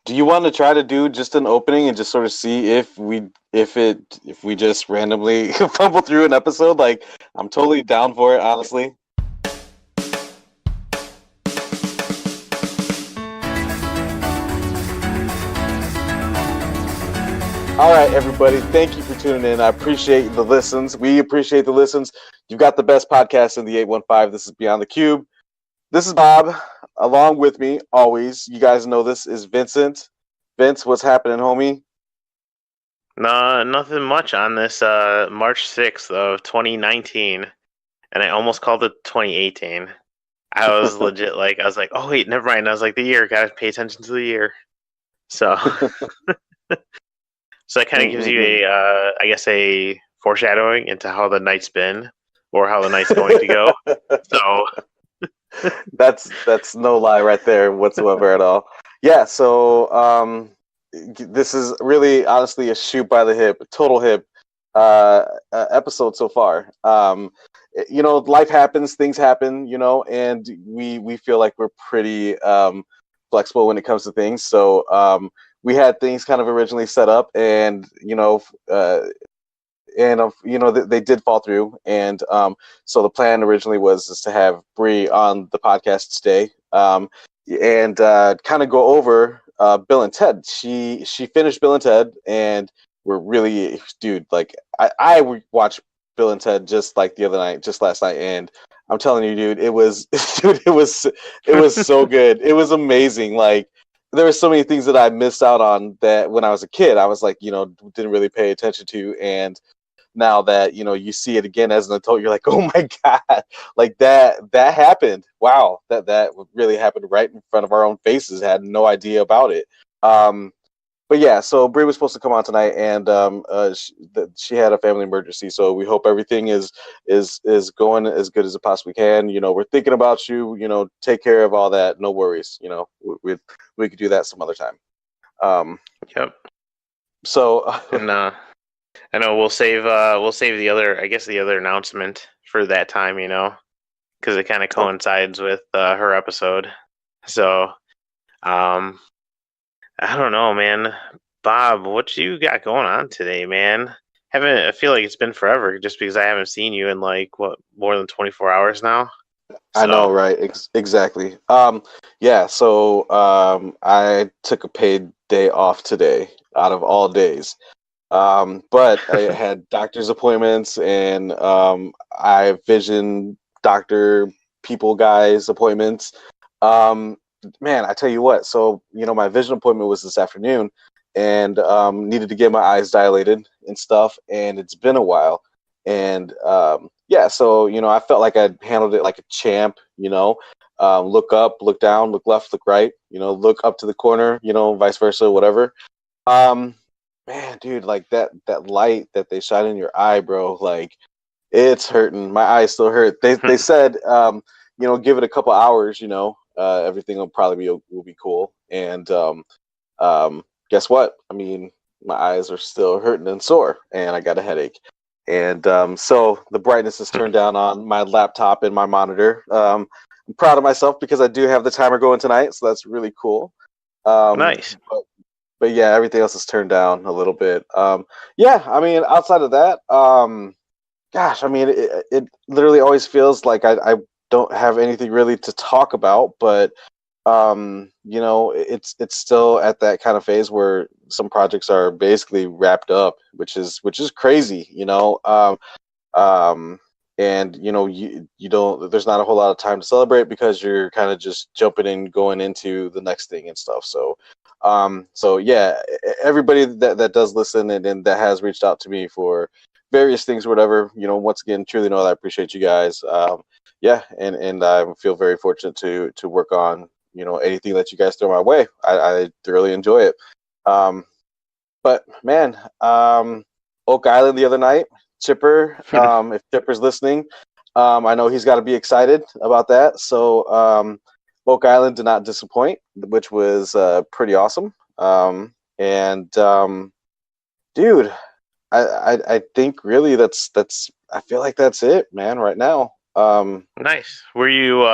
Do you want to try to do just an opening and just sort of see if we just randomly fumble through an episode? Like, I'm totally down for it, honestly. All right, everybody. Thank you for tuning in. I appreciate the listens. We appreciate the listens. You've got the best podcast in the 815. This is Beyond the Cube. This is Bob. Along with me, always. You guys know this is Vincent. Vince, what's happening, homie? No, nothing much on this March 6th of 2019, and I almost called it 2018. I was legit like, I was like, oh wait, never mind. I was like, the year, gotta pay attention to the year. So, so that kind of gives you I guess, a foreshadowing into how the night's been or how the night's going to go. So, that's no lie right there whatsoever at all. Yeah, so this is really honestly a shoot by the hip, total hip episode so far. Life happens, things happen, and we feel like we're pretty flexible when it comes to things. So we had things kind of originally set up, and they did fall through, and so the plan originally was to have Bree on the podcast today, and kind of go over Bill and Ted. She finished Bill and Ted, and we're really, dude, like I watched Bill and Ted just like the other night, just last night, and I'm telling you, dude, it was dude, it was so good. It was amazing. Like, there were so many things that I missed out on that when I was a kid, I was like, didn't really pay attention to, and now that you see it again as an adult, you're like, oh my god, like that happened. Wow, that really happened right in front of our own faces. Had no idea about it. But yeah, so Brie was supposed to come on tonight, and she had a family emergency. So we hope everything is going as good as it possibly can. We're thinking about you. Take care of all that. No worries. We could do that some other time. yep. So And I know we'll save the other, I guess, the other announcement for that time, because it kind of coincides with her episode. So, I don't know, man. Bob, what you got going on today, man? I feel like it's been forever just because I haven't seen you in like what, more than 24 hours now. I know, So, right? Exactly. Yeah. So I took a paid day off today, out of all days. But I had doctor's appointments, and I vision doctor people guys appointments. Man, I tell you what. So my vision appointment was this afternoon, and needed to get my eyes dilated and stuff. And it's been a while, and yeah. So I felt like I handled it like a champ. Look up, look down, look left, look right. Look up to the corner. Vice versa, whatever. Um, Man, dude, like that light that they shine in your eye, bro, like it's hurting. My eyes still hurt. They said, give it a couple hours, everything will probably will be cool. And guess what? I mean, my eyes are still hurting and sore, and I got a headache. And so the brightness is turned down on my laptop and my monitor. I'm proud of myself because I do have the timer going tonight, so that's really cool. nice. But yeah, everything else is turned down a little bit. Yeah, I mean, outside of that, gosh, I mean, it literally always feels like I don't have anything really to talk about, but it's still at that kind of phase where some projects are basically wrapped up, which is crazy, and you don't, there's not a whole lot of time to celebrate because you're kind of just jumping in, going into the next thing and stuff. So yeah, everybody that does listen and that has reached out to me for various things or whatever, once again, truly know that I appreciate you guys. Yeah, and I feel very fortunate to work on anything that you guys throw my way. I thoroughly enjoy it. But man, Oak Island the other night, Chipper, if Chipper's listening, I know he's got to be excited about that. So Oak Island did not disappoint, which was pretty awesome. And dude, I think really that's I feel like that's it, man, right now. Nice. Were you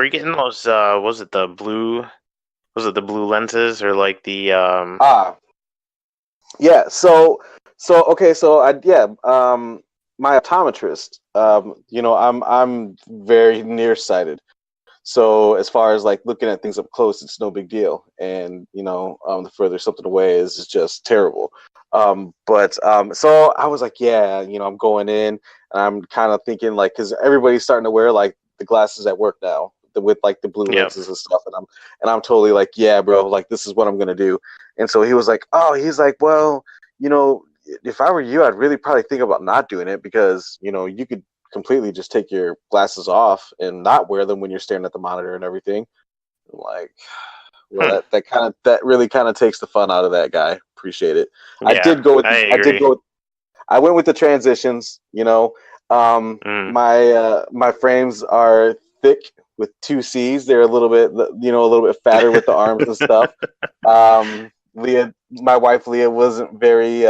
getting those? Was it the blue was it the blue lenses or like the Ah, yeah. So okay. So my optometrist. I'm very nearsighted. So as far as like looking at things up close, it's no big deal, and the further something away is just terrible. So I was like, yeah, I'm going in, and I'm kind of thinking like, because everybody's starting to wear like the glasses at work now, with like the blue yep. lenses and stuff, and I'm totally like, yeah, bro, like this is what I'm gonna do. And so he was like, oh, he's like, well, if I were you, I'd really probably think about not doing it because you could completely just take your glasses off and not wear them when you're staring at the monitor and everything. Like, well, Hmm. that really kind of takes the fun out of that guy. Appreciate it. Yeah, I agree. I went with the transitions. Mm. My frames are thick with two C's. They're a little bit fatter with the arms and stuff. My wife Leah wasn't very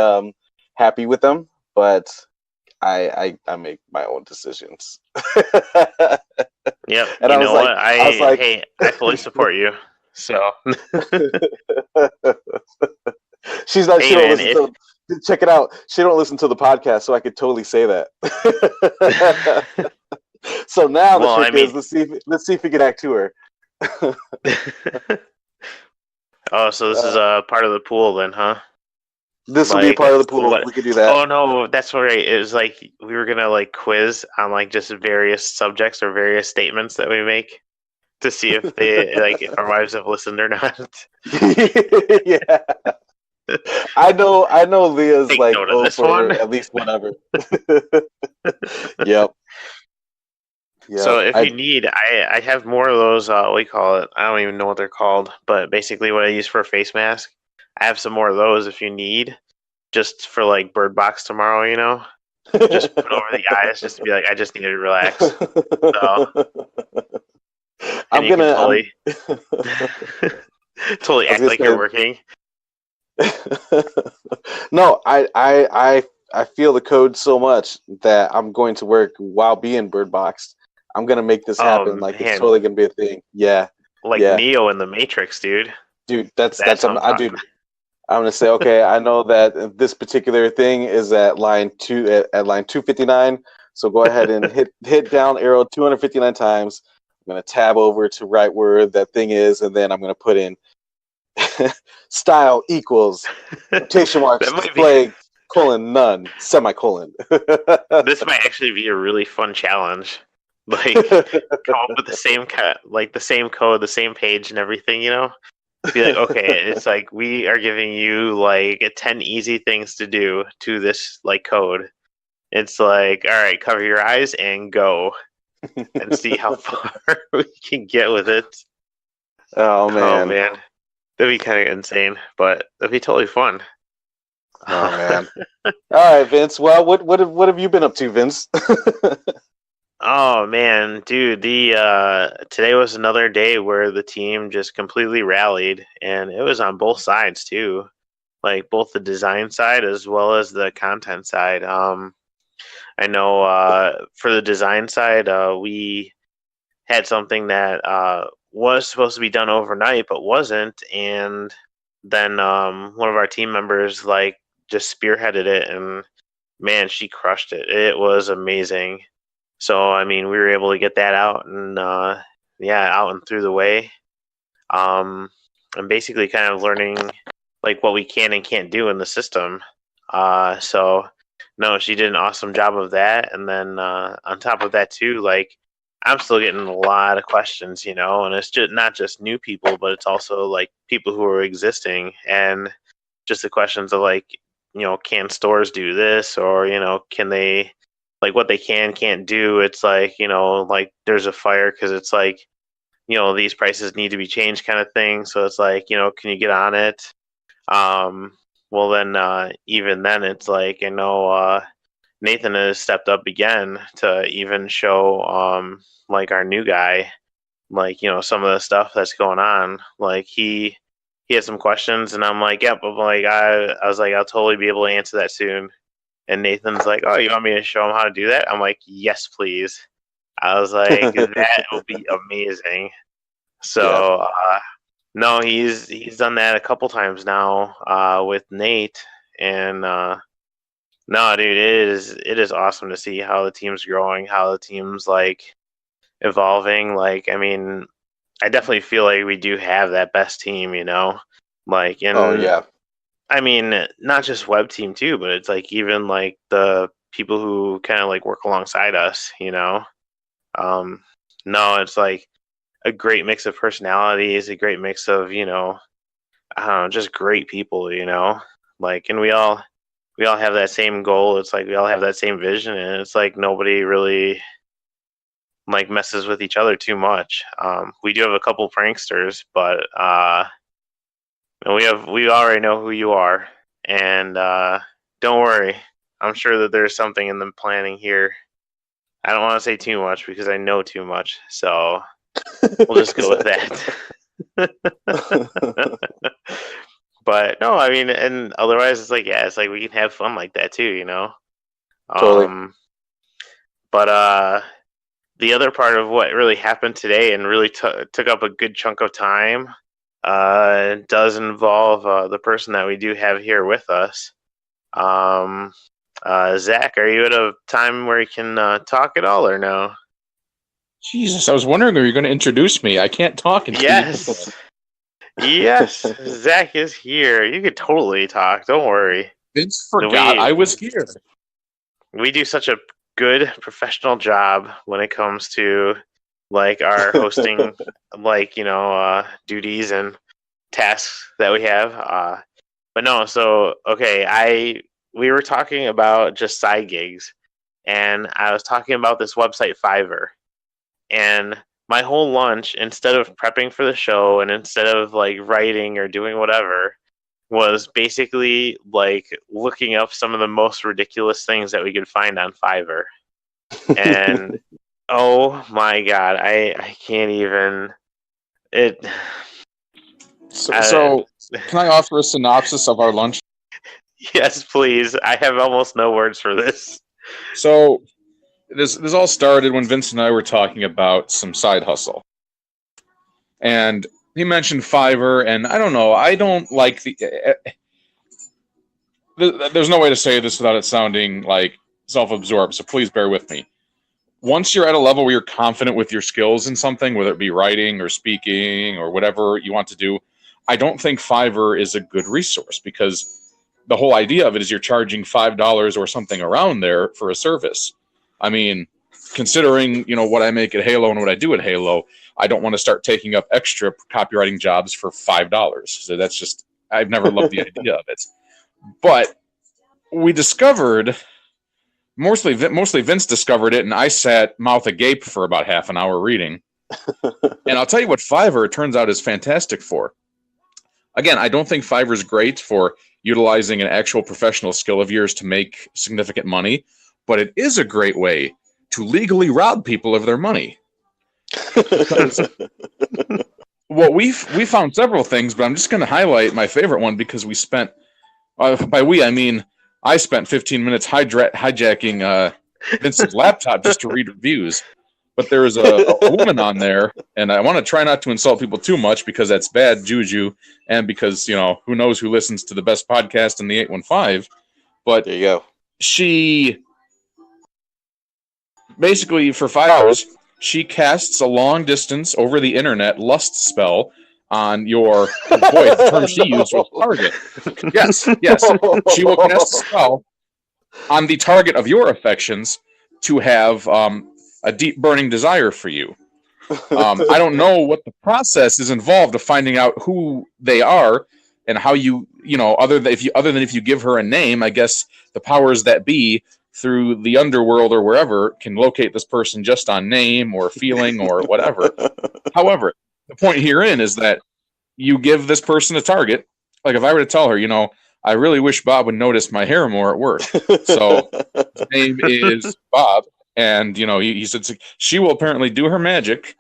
happy with them, but I make my own decisions. Yep. And You I was know like, what? I I fully support you. So, was like, she's not. She hey don't man, listen if to. Check it out. She don't listen to the podcast, so I could totally say that. So now the well, I trick mean, is let's see if we can act to her. oh, so this is Uh, a part of the pool then, huh? this will be a Like part of the pool. what? We could do that. Oh no, that's right. It was like we were gonna like quiz on like just various subjects or various statements that we make to see if they like if our wives have listened or not. Yeah, I know. I know. Leah's Take like, note of oh, this for one. at least whatever. Yep. Yep. So if you need, I have more of those. What do you call it? I don't even know what they're called, but basically what I use for a face mask. I have some more of those if you need, just for like bird box tomorrow. Just put over the eyes, just to be like, I just need to relax. So, and I'm you can gonna. I'm. totally, totally I was act gonna like you're say. working. No, I feel the code so much that I'm going to work while being bird boxed. I'm gonna make this Oh happen. Like it's man, totally gonna be a thing. Yeah, like yeah, Neo in the Matrix, dude. dude. That's That's what I'm I talking dude. I'm gonna say, okay, I know that this particular thing is at line 259. So go ahead and hit down arrow 259 times. I'm gonna tab over to right where that thing is, and then I'm gonna put in style equals about. quotation marks That might be. display colon none semicolon. This might actually be a really fun challenge. Like, come up with the same like the same code, the same page, and everything. Be like, okay, it's like we are giving you like 10 easy things to do to this like code. It's like, all right, cover your eyes and go and see how far we can get with it. Oh Oh man, man, that'd be kind of insane, but that'd be totally fun. oh man. All right, Vince. Well, what have you been up to, Vince? Oh man, dude, the today was another day where the team just completely rallied, and it was on both sides too, like both the design side as well as the content side. I know for the design side, we had something that was supposed to be done overnight but wasn't, and then one of our team members like just spearheaded it, and man, she crushed it. It was amazing. So I mean, we were able to get that out and yeah, out and through the way. And basically kind of learning like what we can and can't do in the system. So no, she did an awesome job of that. And then on top of that too, like I'm still getting a lot of questions, and it's just not just new people, but it's also like people who are existing and just the questions of like, can stores do this or, can they like what they can't do. It's like, like there's a fire because it's like, these prices need to be changed kind of thing. So it's like, can you get on it? Um, well then, even then it's like, Nathan has stepped up again to even show, like our new guy, like, some of the stuff that's going on. Like he had some questions and I'm like, yep, but like, I was like, I'll totally be able to answer that soon. And Nathan's like, oh, you want me to show him how to do that? I'm like, yes, please. I was like, that will be amazing. Yeah. So, No, he's done that a couple times now with Nate, and no, dude, it is awesome to see how the team's growing, how the team's like evolving. Like, I mean, I definitely feel like we do have that best team, like, Oh and yeah. I mean, not just web team too, but it's like even like the people who kind of like work alongside us. Um, no, it's like a great mix of personalities, a great mix of I don't know, just great people. Like, and we all have that same goal. It's like we all have that same vision, and it's like nobody really like messes with each other too much. We do have a couple pranksters, but we already know who you are, and don't worry. I'm sure that there's something in the planning here. I don't want to say too much because I know too much, so we'll just go with that. But no, I mean, and otherwise, it's like it's like we can have fun like that too. Totally. Um, but the other part of what really happened today and really took up a good chunk of time does involve the person that we do have here with us. Um, Zach, are you at a time where you can talk at all or no? Jesus, I was wondering if you were going to introduce me. I can't talk until Yes. Yes, Zach is here. You could totally talk. Don't worry. Vince forgot I was here. We do such a good professional job when it comes to like our hosting, like duties and tasks that we have. But no, so okay, we were talking about just side gigs, and I was talking about this website Fiverr, and my whole lunch, instead of prepping for the show and instead of like writing or doing whatever, was basically like looking up some of the most ridiculous things that we could find on Fiverr. And oh my god, I can't even it So, can I offer a synopsis of our lunch? Yes, please. I have almost no words for this. So, this all started when Vince and I were talking about some side hustle. And he mentioned Fiverr, and I don't know, I don't like there's no way to say this without it sounding like self-absorbed, so please bear with me. Once you're at a level where you're confident with your skills in something, whether it be writing or speaking or whatever you want to do, I don't think Fiverr is a good resource because the whole idea of it is you're charging $5 or something around there for a service. I mean, considering, what I make at Halo and what I do at Halo, I don't want to start taking up extra copywriting jobs for $5. So that's just, I've never loved the idea of it. But we discovered, mostly Vince discovered it, and I sat mouth agape for about half an hour reading. And I'll tell you what Fiverr, it turns out, is fantastic for. Again, I don't think Fiverr is great for utilizing an actual professional skill of yours to make significant money, but it is a great way to legally rob people of their money. Well, we found several things, but I'm just going to highlight my favorite one because we spent, by we, I mean, I spent 15 minutes hijacking Vince's laptop just to read reviews. But there was a woman on there, and I want to try not to insult people too much because that's bad juju, and because, who knows who listens to the best podcast in the 815. But there you go. She basically, for 5 hours, she casts a long distance over the internet lust spell on your, boy, the term she used was target. Yes. She will cast a spell on the target of your affections to have a deep burning desire for you. I don't know what the process is involved of finding out who they are and how other than if you give her a name, I guess the powers that be through the underworld or wherever can locate this person just on name or feeling or whatever. However, the point herein is that you give this person a target. Like if I were to tell her, I really wish Bob would notice my hair more at work. So his name is Bob. And, he said she will apparently do her magic,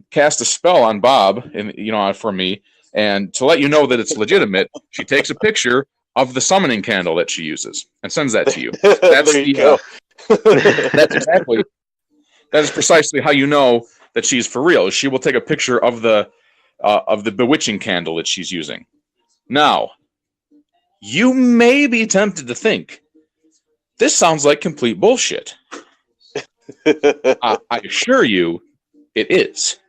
cast a spell on Bob, and for me. And to let you know that it's legitimate, she takes a picture of the summoning candle that she uses and sends that to you. That's there you go. That is precisely how you know that she's for real. She will take a picture of the of the bewitching candle that she's using. Now, you may be tempted to think, this sounds like complete bullshit. I assure you, it is.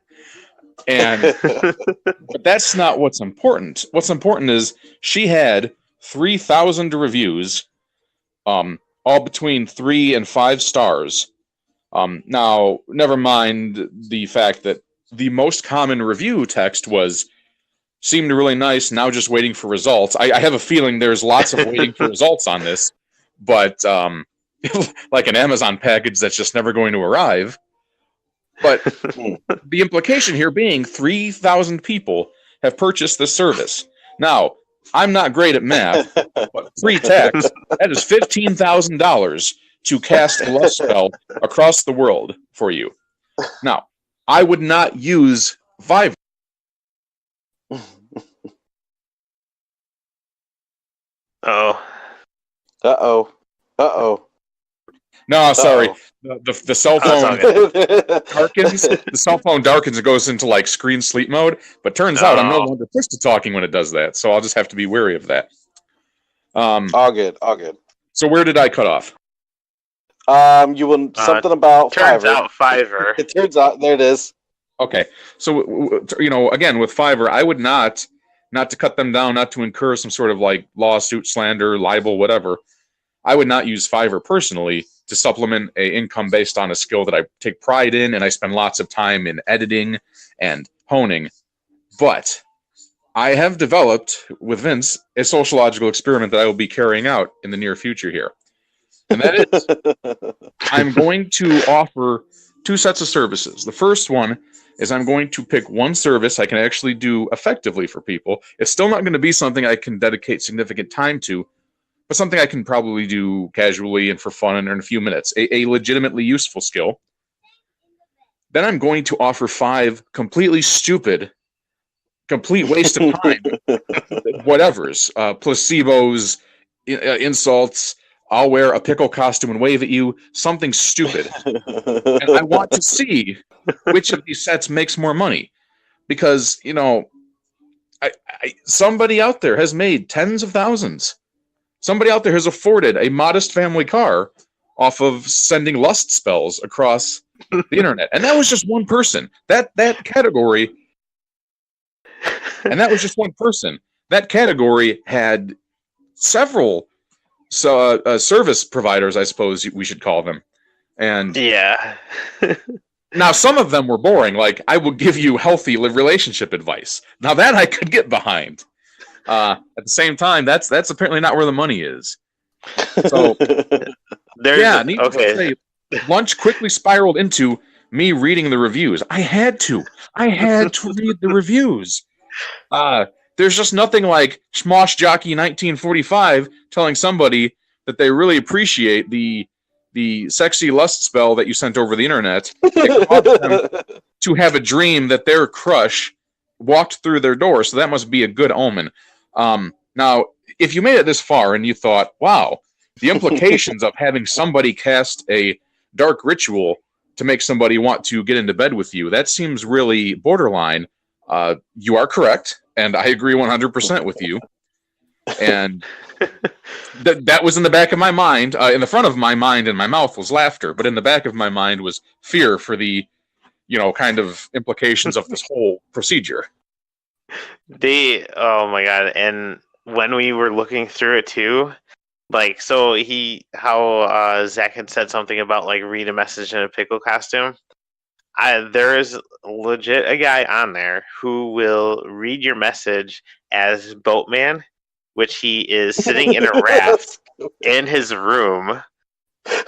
But that's not what's important. What's important is she had 3,000 reviews, all between 3 and 5 stars. Now, never mind the fact that the most common review text was, seemed really nice, now just waiting for results. I have a feeling there's lots of waiting for results on this, but like an Amazon package that's just never going to arrive. But the implication here being 3,000 people have purchased this service. Now, I'm not great at math, but pre-tax, that is $15,000 to cast a lust spell across the world for you. Now, I would not use Fiverr. Oh. Uh-oh. Uh-oh. No, sorry. The cell phone okay. darkens. The cell phone darkens and goes into like screen sleep mode. But turns out I'm no longer pushed to talking when it does that, so I'll just have to be wary of that. All good. All good. So where did I cut off? You will something about turns Fiverr. out Fiverr. It turns out there it is. Okay, so again with Fiverr, I would not to cut them down, not to incur some sort of like lawsuit, slander, libel, whatever. I would not use Fiverr personally to supplement a income based on a skill that I take pride in and I spend lots of time in editing and honing. But I have developed with Vince a sociological experiment that I will be carrying out in the near future here. And that is, I'm going to offer 2 sets of services. The first one is I'm going to pick one service I can actually do effectively for people. It's still not going to be something I can dedicate significant time to, but something I can probably do casually and for fun and in a few minutes. A legitimately useful skill. Then I'm going to offer 5 completely stupid, complete waste of time, whatevers, placebos, insults. I'll wear a pickle costume and wave at you, something stupid. And I want to see which of these sets makes more money. Because, somebody out there has made tens of thousands. Somebody out there has afforded a modest family car off of sending lust spells across the internet. And that was just one person. That category, and that was just one person. That category had several service providers, I suppose we should call them. And yeah. Now, some of them were boring. Like, I will give you healthy relationship advice. Now, that I could get behind. At the same time, that's apparently not where the money is. So, needless to say, lunch quickly spiraled into me reading the reviews. I had to read the reviews. There's just nothing like Schmosh Jockey 1945 telling somebody that they really appreciate the sexy lust spell that you sent over the internet. It caused them to have a dream that their crush walked through their door, so that must be a good omen. Now, if you made it this far and you thought, wow, the implications of having somebody cast a dark ritual to make somebody want to get into bed with you, that seems really borderline. You are correct, and I agree 100% with you. And that was in the back of my mind. In the front of my mind and my mouth was laughter, but in the back of my mind was fear for the, kind of implications of this whole procedure. Oh my god! And when we were looking through it too, like, so Zach had said something about like read a message in a pickle costume. There is legit a guy on there who will read your message as Boatman, which he is sitting in a raft in his room.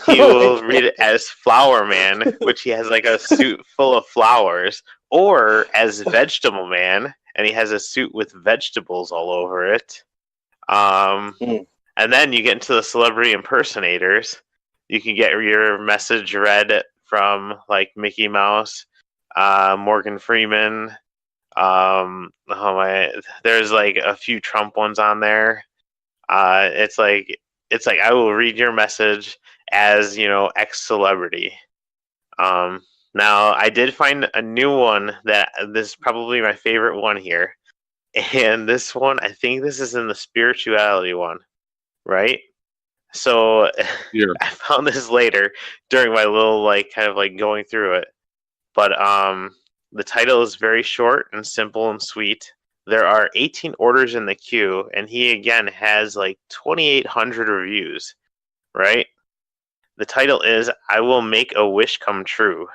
He will read it as Flower Man, which he has like a suit full of flowers, or as Vegetable Man, and he has a suit with vegetables all over it. And then you get into the celebrity impersonators. You can get your message read from like Mickey Mouse, Morgan Freeman. There's like a few Trump ones on there. It's like I will read your message as X celebrity. Now, I did find a new one that this is probably my favorite one here. And this one, I think this is in the spirituality one, right? So Here. I found this later during my little like kind of like going through it. But the title is very short and simple and sweet. There are 18 orders in the queue, and he again has like 2,800 reviews, right? The title is "I Will Make a Wish Come True."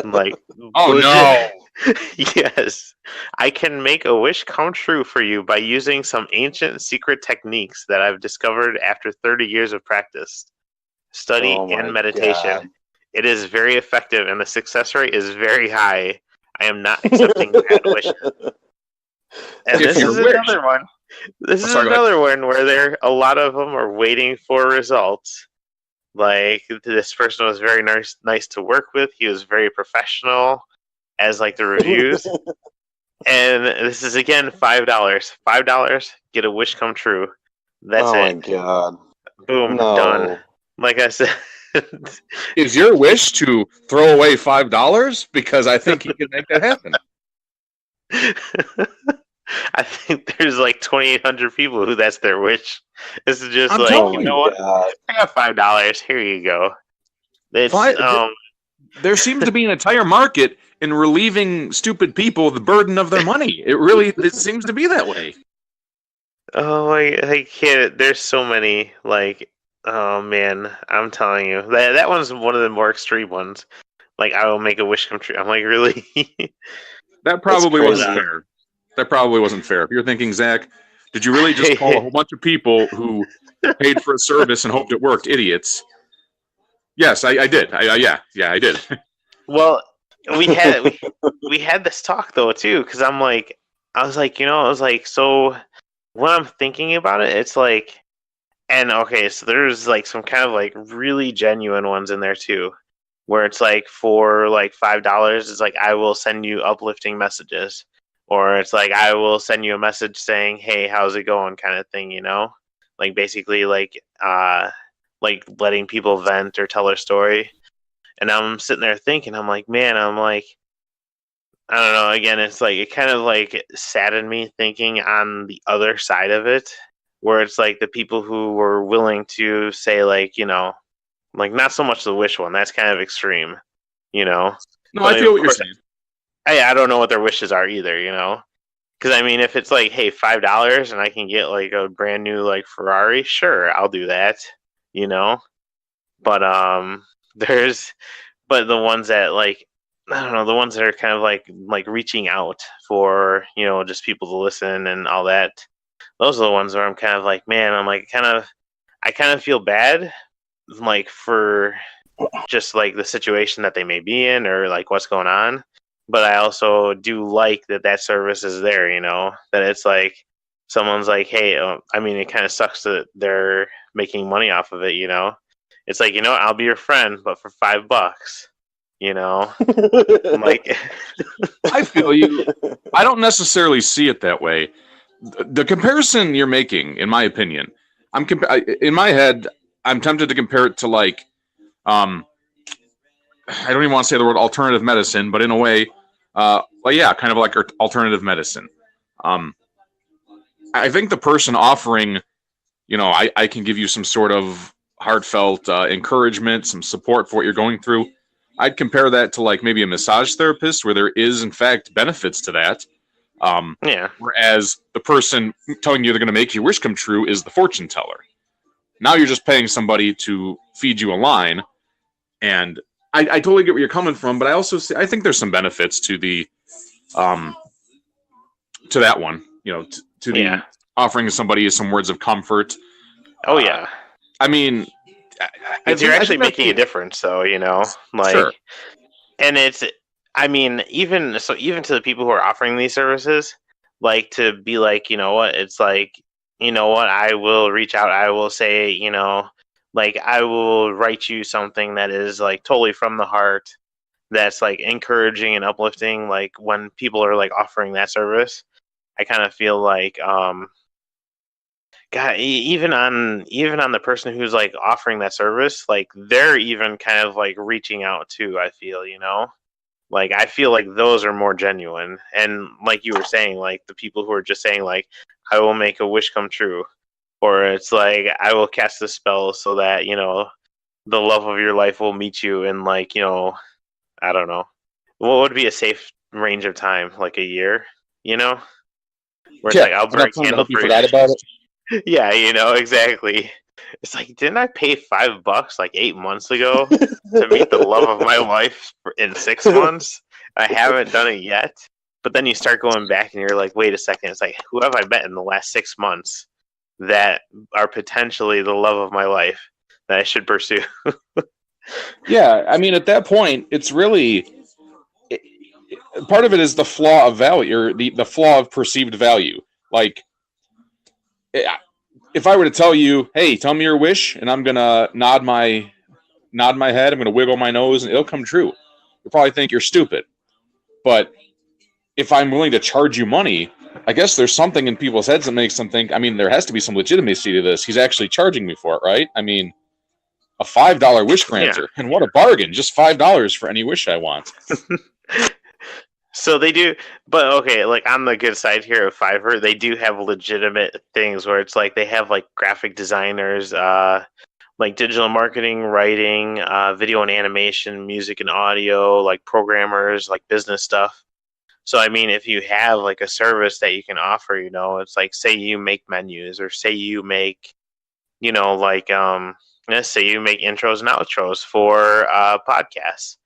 Like, Oh legit. no! Yes, I can make a wish come true for you by using some ancient secret techniques that I've discovered after 30 years of practice, study, Oh and my meditation. god. It is very effective, and the success rate is very high. I am not accepting bad wishes. And If this your is wish. another one. This Oh, is sorry, go ahead. another one where a lot of them are waiting for results. Like this person was very nice to work with. He was very professional, as like the reviews. And this is again $5. $5, get a wish come true. That's Oh my it. god. Boom, done. No. Like I said. Is your wish to throw away $5? Because I think he can make that happen. I think there's like 2,800 people who that's their wish. This is just I'm like, telling you you. know what? God. I got $5. Here you go. It's There seems to be an entire market in relieving stupid people the burden of their money. It seems to be that way. oh I can't. There's so many. Like, oh man, I'm telling you that one's one of the more extreme ones. Like, I will make a wish come true. I'm like, really? That probably wasn't crazy. fair. That probably wasn't fair. If you're thinking, Zach, did you really just call a whole bunch of people who paid for a service and hoped it worked idiots? Yes, I did. Yeah, I did. Well, we had this talk though too, because I was like, so when I'm thinking about it, it's like, and okay, so there's like some kind of like really genuine ones in there too, where it's like for like $5, it's like I will send you uplifting messages, or it's like I will send you a message saying, "Hey, how's it going?" kind of thing, like basically like letting people vent or tell their story. And I'm sitting there thinking, I'm like, man, I'm like, I don't know. Again, it's like it kind of like saddened me thinking on the other side of it, where it's like the people who were willing to say like, like not so much the wish one. That's kind of extreme, you know. No, But I feel of what you're course, saying. I don't know what their wishes are either, Because I mean, if it's like, hey, $5 and I can get like a brand new like Ferrari, sure, I'll do that, you know. But there's but the ones that like I don't know, the ones that are kind of like reaching out for just people to listen and all that. Those are the ones where I'm kind of like, man, I'm like I kind of feel bad, like for just like the situation that they may be in or like what's going on. But I also do like that service is there. That it's like someone's like, hey, I mean, it kind of sucks that they're making money off of it. It's like, I'll be your friend, but for $5. I'm like, I feel you. I don't necessarily see it that way. The comparison you're making, in my opinion, in my head, I'm tempted to compare it to like, I don't even want to say the word alternative medicine, but in a way, yeah, kind of like alternative medicine. I think the person offering, I can give you some sort of heartfelt encouragement, some support for what you're going through. I'd compare that to like maybe a massage therapist where there is in fact benefits to that. yeah, Whereas the person telling you they're going to make your wish come true is the fortune teller. Now you're just paying somebody to feed you a line, and I totally get where you're coming from, but I think there's some benefits to the to that one. To the yeah, offering somebody some words of comfort. oh yeah. I mean, Because you're actually that's making a difference, though, like, Sure. and I mean, even to the people who are offering these services, like to be like, you know what, it's like, you know what, I will reach out, I will say, like I will write you something that is like totally from the heart, that's like encouraging and uplifting. Like when people are like offering that service, I kind of feel like God, even on the person who's like offering that service, like they're even kind of like reaching out too. I feel, like I feel like those are more genuine, and like you were saying, like the people who are just saying like, "I will make a wish come true," or it's like, "I will cast a spell so that the love of your life will meet you in like I don't know, what would be a safe range of time, like a year, where it's Yeah, like I'll burn enough a time to candle hope you for forgot you." about it. Yeah, exactly. It's like, didn't I pay $5 like 8 months ago to meet the love of my life in 6 months? I haven't done it yet. But then you start going back and you're like, wait a second. It's like, who have I met in the last 6 months that are potentially the love of my life that I should pursue? Yeah, I mean, at that point, it's really part of it is the flaw of value, or the flaw of perceived value. Like, if I were to tell you, "Hey, tell me your wish," and I'm gonna nod my head, I'm gonna wiggle my nose, and it'll come true, you'll probably think you're stupid. But if I'm willing to charge you money, I guess there's something in people's heads that makes them think, I mean, there has to be some legitimacy to this. He's actually charging me for it, right? I mean, a $5 wish Yeah. granter, and what a bargain! Just $5 for any wish I want. So they do, but okay, like on the good side here of Fiverr, they do have legitimate things where it's like they have like graphic designers, like digital marketing, writing, video and animation, music and audio, like programmers, like business stuff. So I mean, if you have like a service that you can offer, it's like say you make menus, or say you make, like let's say you make intros and outros for podcasts,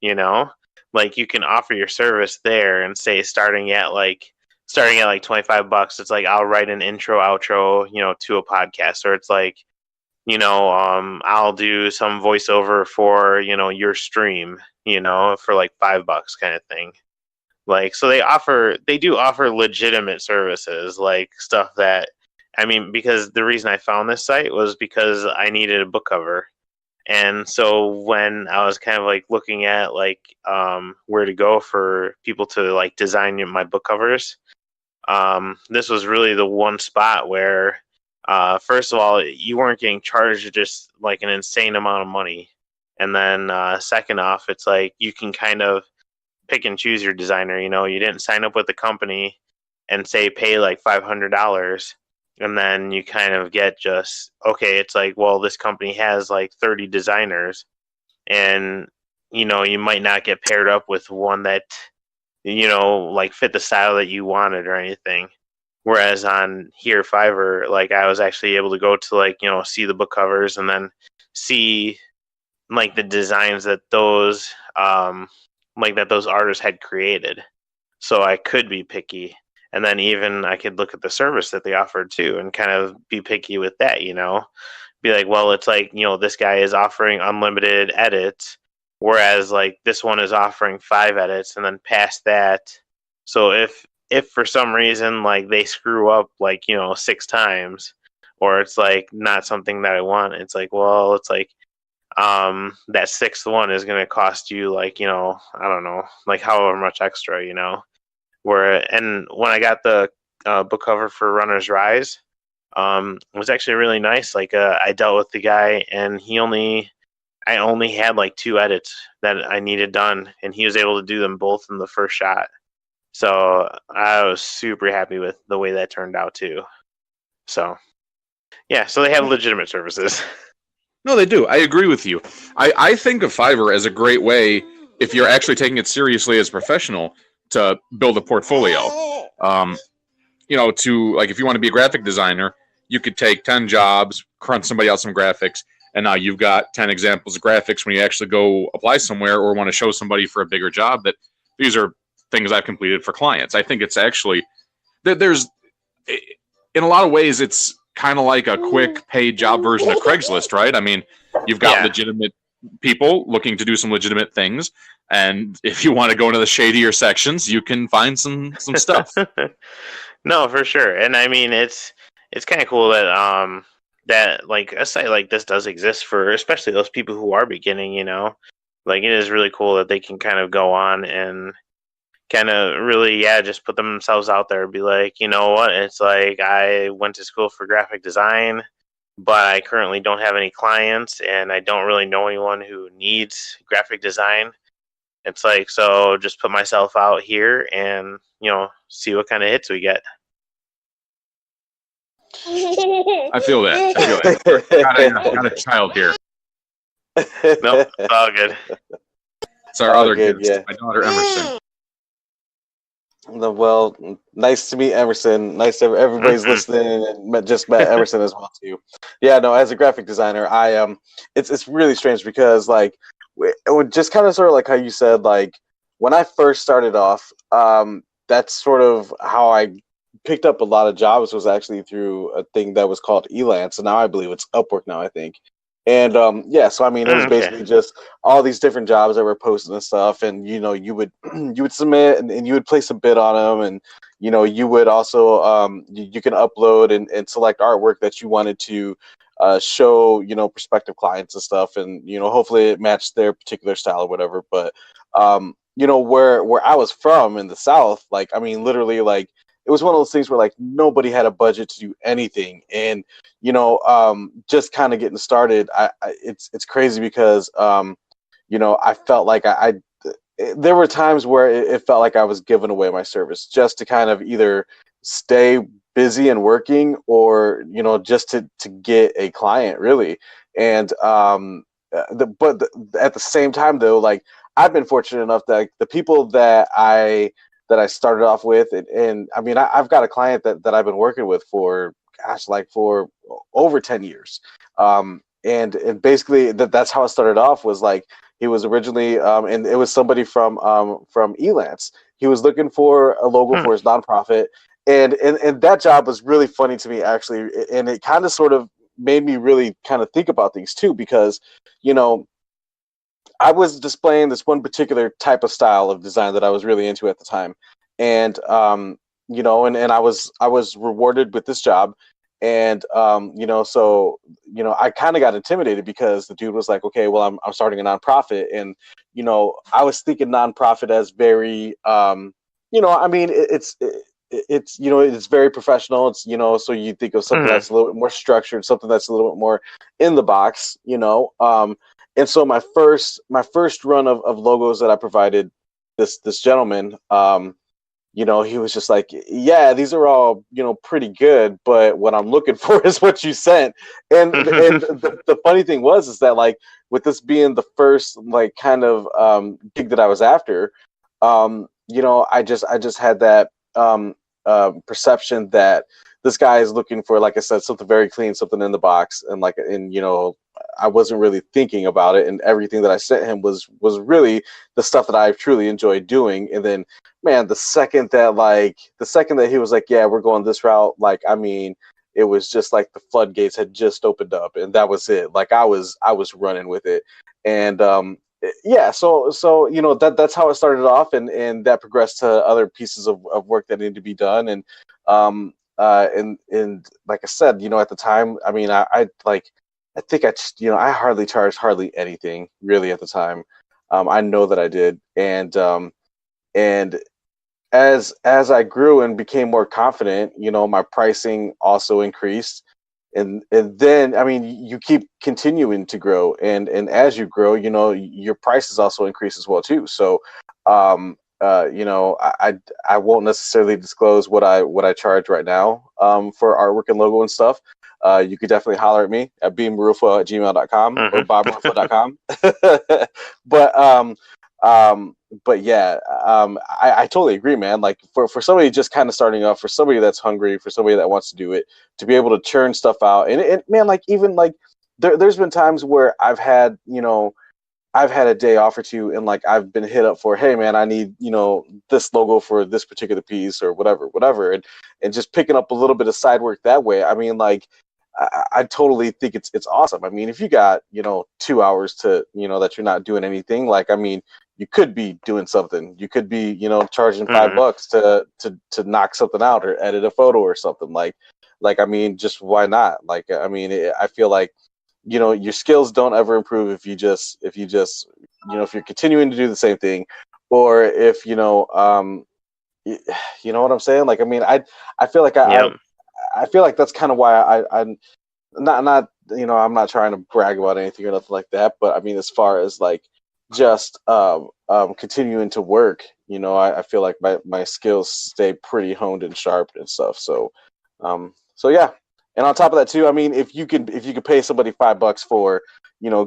you know, like you can offer your service there and say starting at like $25. It's like I'll write an intro, outro, to a podcast, or it's like I'll do some voiceover for your stream, for like $5 kind of thing. Like, so they do offer legitimate services, like stuff that, I mean, because the reason I found this site was because I needed a book cover. And so when I was kind of like looking at like where to go for people to like design my book covers, this was really the one spot where, first of all, you weren't getting charged just like an insane amount of money. And then second off, it's like you can kind of pick and choose your designer. You didn't sign up with the company and say pay like $500, and then you kind of get just okay. It's like, well, this company has like 30 designers, and you might not get paired up with one that like fit the style that you wanted or anything. Whereas on here Fiverr, like I was actually able to go to like see the book covers and then see like the designs that those artists had created, so I could be picky. And then even I could look at the service that they offered too and kind of be picky with that, be like, well, it's like, this guy is offering unlimited edits, whereas like this one is offering 5 edits and then past that. So if for some reason like they screw up like 6 times, or it's like not something that I want, it's like, well, it's like that 6th one is going to cost you like I don't know, like however much extra, and when I got the book cover for Runner's Rise, it was actually really nice. Like I dealt with the guy, and I only had like 2 edits that I needed done, and he was able to do them both in the first shot. So I was super happy with the way that turned out too. So yeah, so they have legitimate services. No, they do. I agree with you. I think of Fiverr as a great way, if you're actually taking it seriously as a professional, to build a portfolio. To like if you want to be a graphic designer, you could take 10 jobs, crunch somebody out some graphics, and now you've got 10 examples of graphics when you actually go apply somewhere or want to show somebody for a bigger job that these are things I've completed for clients. I think it's actually there's in a lot of ways it's kind of like a quick paid job version of Craigslist, right? I mean, you've got legitimate people looking to do some legitimate things, and if you want to go into the shadier sections, you can find some stuff. No, for sure. And I mean, it's kind of cool that that like a site like this does exist for especially those people who are beginning. Like it is really cool that they can kind of go on and kind of really, just put themselves out there. Be like, you know what? It's like I went to school for graphic design, but I currently don't have any clients, and I don't really know anyone who needs graphic design. It's like, so just put myself out here and, see what kind of hits we get. I feel that. Got a child here. Nope, it's all good. It's our other guest, my daughter Emerson. Well, nice to meet Emerson. Nice to everybody's listening and just met Emerson as well too. Yeah, no, as a graphic designer, it's really strange because like it would just kind of sort of like how you said, like when I first started off, that's sort of how I picked up a lot of jobs was actually through a thing that was called Elance, and now I believe it's Upwork now, I think. And so I mean, it was basically just all these different jobs that were posted and stuff, and you would you would submit and you would place a bid on them, and you would also you can upload and select artwork that you wanted to show prospective clients and stuff, and hopefully it matched their particular style or whatever. But where I was from in the South, like I mean, literally like. It was one of those things where like nobody had a budget to do anything, and just kind of getting started. It's crazy because I felt like there were times where it felt like I was giving away my service just to kind of either stay busy and working, or just to get a client really. And but at the same time though, like I've been fortunate enough that like, the people that I started off with, and I mean, I've got a client that I've been working with for, like for over 10 years. And basically that's how it started off was like, he was originally, and it was somebody from Elance. He was looking for a logo for his nonprofit. And that job was really funny to me actually. And it kind of sort of made me really kind of think about things too, because, I was displaying this one particular type of style of design that I was really into at the time, and and I was rewarded with this job, and so I kind of got intimidated because the dude was like, okay, well I'm starting a nonprofit, and I was thinking nonprofit as very I mean it's it's very professional. It's so you think of something that's a little bit more structured, something that's a little bit more in the box, and so my first run of logos that I provided this gentleman, he was just like, yeah, these are all, pretty good, but what I'm looking for is what you sent. And the funny thing is that like, with this being the first like kind of gig that I was after, I just had that perception that this guy is looking for, like I said, something very clean, something in the box, and I wasn't really thinking about it, and everything that I sent him was really the stuff that I truly enjoyed doing. And then, man, the second that he was like, yeah, we're going this route, like, I mean, it was just like the floodgates had just opened up, and that was it. Like I was running with it. And so that's how it started off, and that progressed to other pieces of work that needed to be done. And and like I said, at the time, I mean, I think I just, I hardly charged anything really at the time. I know that I did. And as I grew and became more confident, my pricing also increased. And then, I mean, you keep continuing to grow, and as you grow, your prices also increase as well too. So, I won't necessarily disclose what I charge right now for artwork and logo and stuff. You could definitely holler at me at beamrufo@gmail.com or bobrufo.com. But yeah, I totally agree, man. Like for somebody just kind of starting off, for somebody that's hungry, for somebody that wants to do it, to be able to churn stuff out, and man, like even like there's been times where I've had a day off or two, and like I've been hit up for, hey man, I need this logo for this particular piece or whatever, and just picking up a little bit of side work that way. I mean, like I totally think it's awesome. I mean, if you got 2 hours to that you're not doing anything, like I mean, you could be doing something. You could be charging $5 to knock something out or edit a photo or something. Like I mean, just why not? Like I mean, I feel like your skills don't ever improve if you're continuing to do the same thing, or if you know what I'm saying. Like, I mean, I feel like Yep. I feel like that's kind of why I'm not I'm not trying to brag about anything or nothing like that, but I mean, as far as like just continuing to work, I feel like my skills stay pretty honed and sharp and stuff. So yeah. And on top of that too, I mean, if you could pay somebody $5 for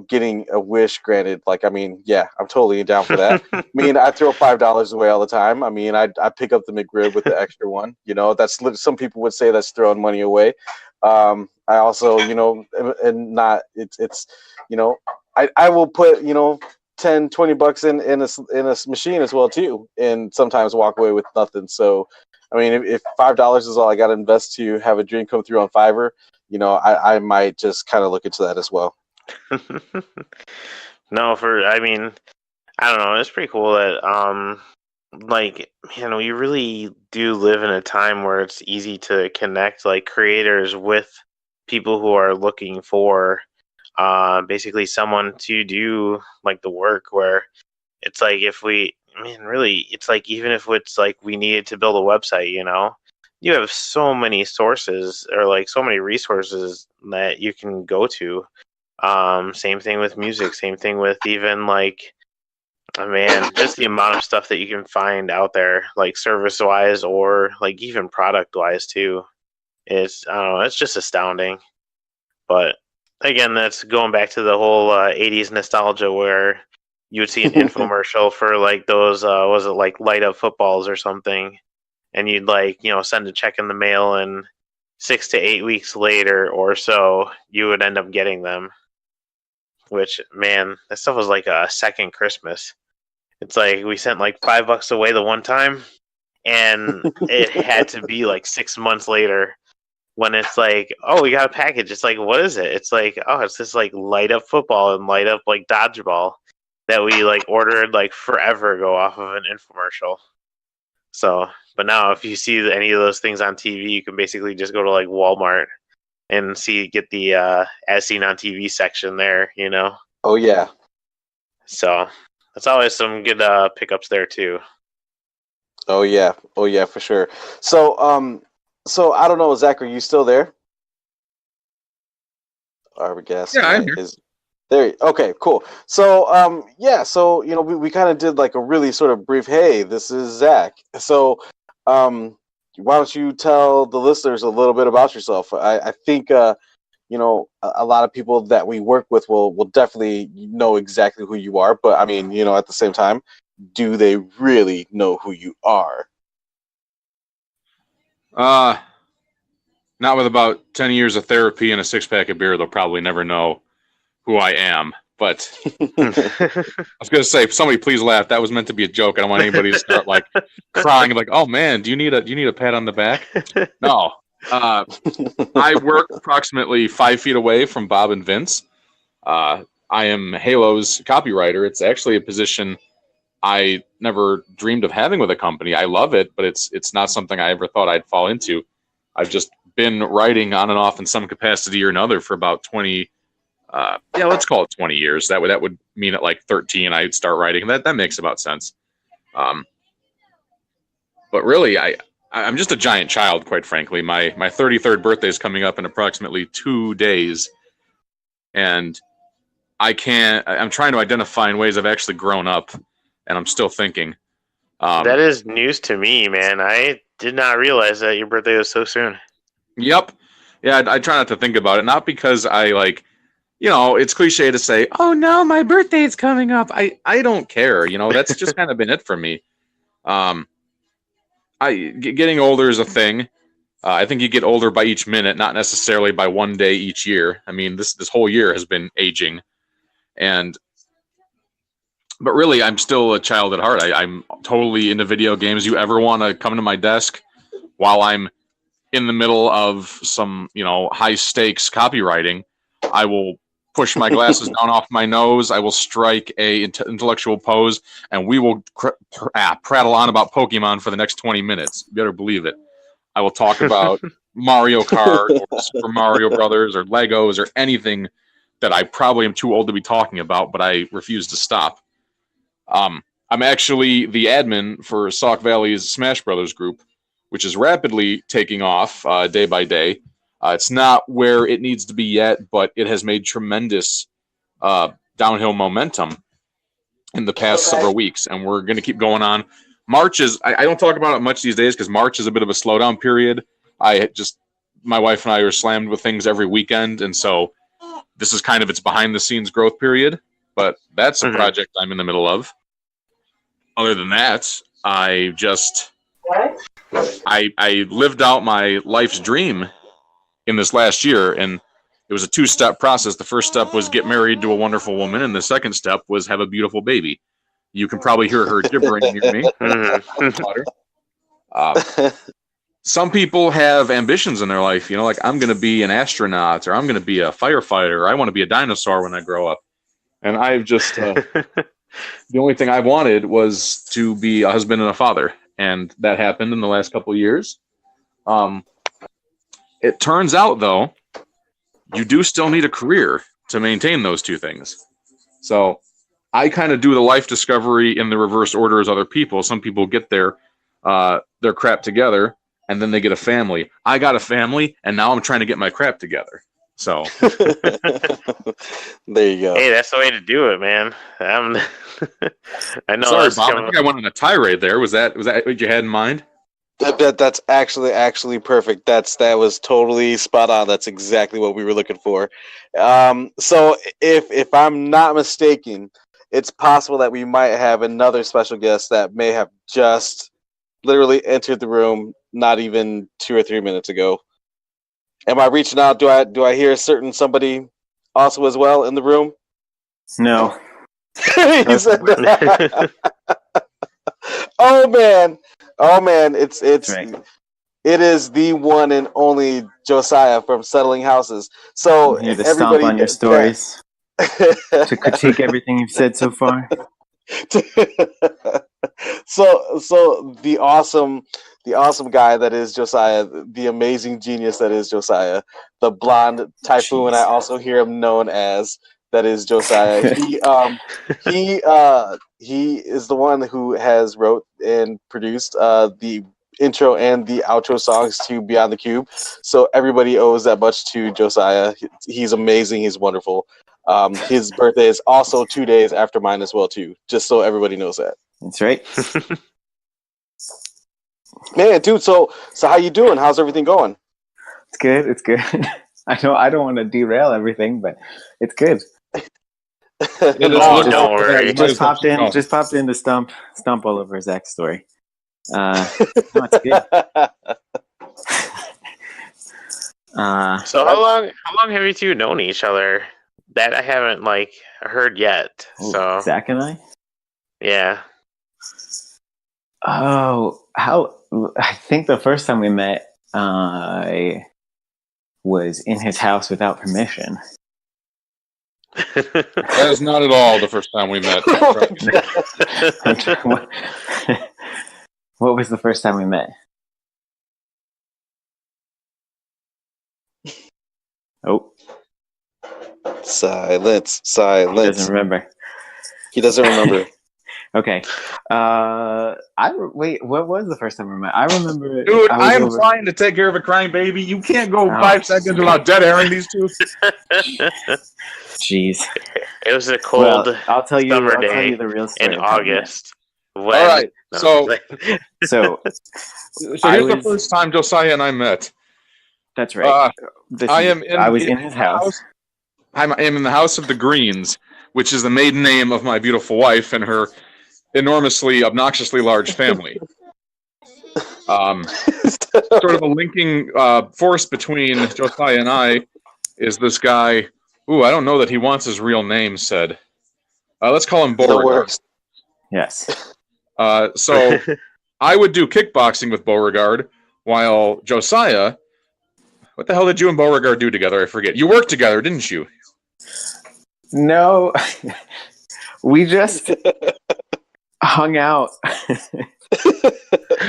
getting a wish granted, like, I mean, yeah, I'm totally down for that. I mean, I throw $5 away all the time. I mean, I pick up the McRib with the extra one. That's some people would say that's throwing money away. I also, and not it's I will put $10-20 in a machine as well too, and sometimes walk away with nothing. So, I mean, if $5 is all I got to invest to have a dream come through on Fiverr, I might just kind of look into that as well. No, I mean, I don't know. It's pretty cool that, like, we really do live in a time where it's easy to connect, like, creators with people who are looking for, basically someone to do, like, the work, where it's like really, it's like, even if it's like we needed to build a website, you have so many sources, or like so many resources that you can go to. Same thing with music, same thing with even like, oh man, just the amount of stuff that you can find out there, like service wise or like even product wise too. I don't know, it's just astounding. But again, that's going back to the whole 80s nostalgia, where you would see an infomercial for like those, was it like light up footballs or something? And you'd like, send a check in the mail, and 6 to 8 weeks later or so, you would end up getting them. Which, man, that stuff was like a second Christmas. It's like we sent like $5 away the one time, and it had to be like 6 months later when it's like, oh, we got a package. It's like, what is it? It's like, oh, it's this like light up football and light up like dodgeball that we like ordered like forever ago off of an infomercial. So, but now if you see any of those things on TV, you can basically just go to like Walmart and get the as seen on TV section there, Oh yeah. So that's always some good pickups there too. Oh yeah, for sure. So I don't know, Zach, are you still there? Our guest, Yeah, I'm here. is there. Okay, cool. So yeah, so we kind of did like a really sort of brief, hey, this is Zach. So why don't you tell the listeners a little bit about yourself? I think a lot of people that we work with will definitely know exactly who you are, but I mean, at the same time, do they really know who you are? Not with about 10 years of therapy and a 6-pack of beer, they'll probably never know who I am. But I was going to say, somebody please laugh. That was meant to be a joke. I don't want anybody to start like crying, like, "Oh man, do you need a pat on the back?" No. I work approximately 5 feet away from Bob and Vince. I am Halo's copywriter. It's actually a position I never dreamed of having with a company. I love it, but it's not something I ever thought I'd fall into. I've just been writing on and off in some capacity or another for about 20, let's call it 20 years. That would mean at like 13 I'd start writing. That makes about sense. But really, I'm just a giant child, quite frankly. My 33rd birthday is coming up in approximately 2 days, and I'm trying to identify in ways I've actually grown up, and I'm still thinking. That is news to me, man. I did not realize that your birthday was so soon. Yep. Yeah, I try not to think about it. Not because I like, it's cliche to say, oh no, my birthday's coming up. I don't care. That's just kind of been it for me. Getting older is a thing. I think you get older by each minute, not necessarily by one day each year. I mean, this whole year has been aging. But really, I'm still a child at heart. I'm totally into video games. You ever want to come to my desk while I'm in the middle of some, high stakes copywriting, I will push my glasses down off my nose. I will strike a intellectual pose, and we will prattle on about Pokemon for the next 20 minutes. You better believe it. I will talk about Mario Kart or Super Mario Brothers or Legos or anything that I probably am too old to be talking about, but I refuse to stop. I'm actually the admin for Sauk Valley's Smash Brothers group, which is rapidly taking off day by day. It's not where it needs to be yet, but it has made tremendous downhill momentum in the past several weeks, and we're going to keep going on. March is, I don't talk about it much these days because March is a bit of a slowdown period. My wife and I are slammed with things every weekend, and so this is kind of its behind-the-scenes growth period, but that's a project I'm in the middle of. Other than that, I lived out my life's dream in this last year, and it was a 2-step process. The first step was get married to a wonderful woman, and the second step was have a beautiful baby. You can probably hear her gibbering near me. Some people have ambitions in their life, like I'm going to be an astronaut, or I'm going to be a firefighter, or I want to be a dinosaur when I grow up. And I've just, the only thing I wanted was to be a husband and a father. And that happened in the last couple of years. It turns out, though, you do still need a career to maintain those two things. So I kind of do the life discovery in the reverse order as other people. Some people get their crap together, and then they get a family. I got a family, and now I'm trying to get my crap together. So there you go. Hey, that's the way to do it, man. I know. Sorry, Bob. I think I went on a tirade there. Was that what you had in mind? That's actually perfect. That was totally spot on. That's exactly what we were looking for. So if I'm not mistaken, it's possible that we might have another special guest that may have just literally entered the room not even 2 or 3 minutes ago. Am I reaching out? Do I hear a certain somebody also as well in the room? No. He said, Oh man, it's right. It is the one and only Josiah from Settling Houses. So I'm here to stomp on your stories, to critique everything you've said so far. So the awesome guy that is Josiah, the amazing genius that is Josiah, the blonde typhoon. Jeez. I also hear him known as that is Josiah. He is the one who has wrote and produced the intro and the outro songs to Beyond the Cube. So everybody owes that much to Josiah. He's amazing. He's wonderful. His birthday is also 2 days after mine as well too. Just so everybody knows that. That's right. Man, dude. So how you doing? How's everything going? It's good. It's good. I don't want to derail everything, but it's good. Don't worry. Just popped in to stomp all over Zach's story. No, it's good. So how long have you two known each other? That I haven't heard yet. So Zach and I? Yeah. Oh, I think the first time we met, I was in his house without permission. That is not at all the first time we met. What was the first time we met? Oh. Silence. He doesn't remember. Okay. Wait, what was the first time we met? I remember. Dude, I am trying to take care of a crying baby. You can't go 5 seconds without dead airing these two. Jeez. It was a cold I'll tell you the real story in August. All right. So here's the first time Josiah and I met. That's right. I was in his house. I am in the house of the Greens, which is the maiden name of my beautiful wife and her enormously, obnoxiously large family. Sort of a linking force between Josiah and I is this guy. Ooh, I don't know that he wants his real name said. Let's call him Beauregard. Yes. So I would do kickboxing with Beauregard, while Josiah. What the hell did you and Beauregard do together? I forget. You worked together, didn't you? No, we just hung out.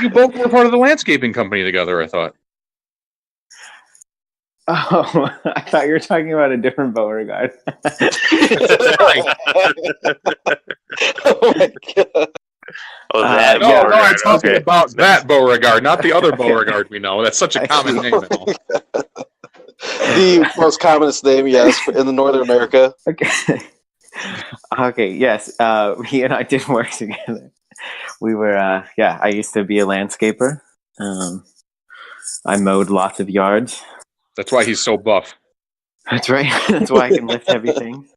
You both were part of the landscaping company together, I thought. Oh, I thought you were talking about a different Beauregard. Oh my god. Oh, that No, Beauregard. I'm talking Okay. about that Beauregard, not the other Beauregard we know. That's such a common name and all. The most commonest name, yes, in the Northern America. Okay. Okay. Yes. He and I did work together. We were. I used to be a landscaper. I mowed lots of yards. That's why he's so buff. That's right. That's why I can lift heavy things.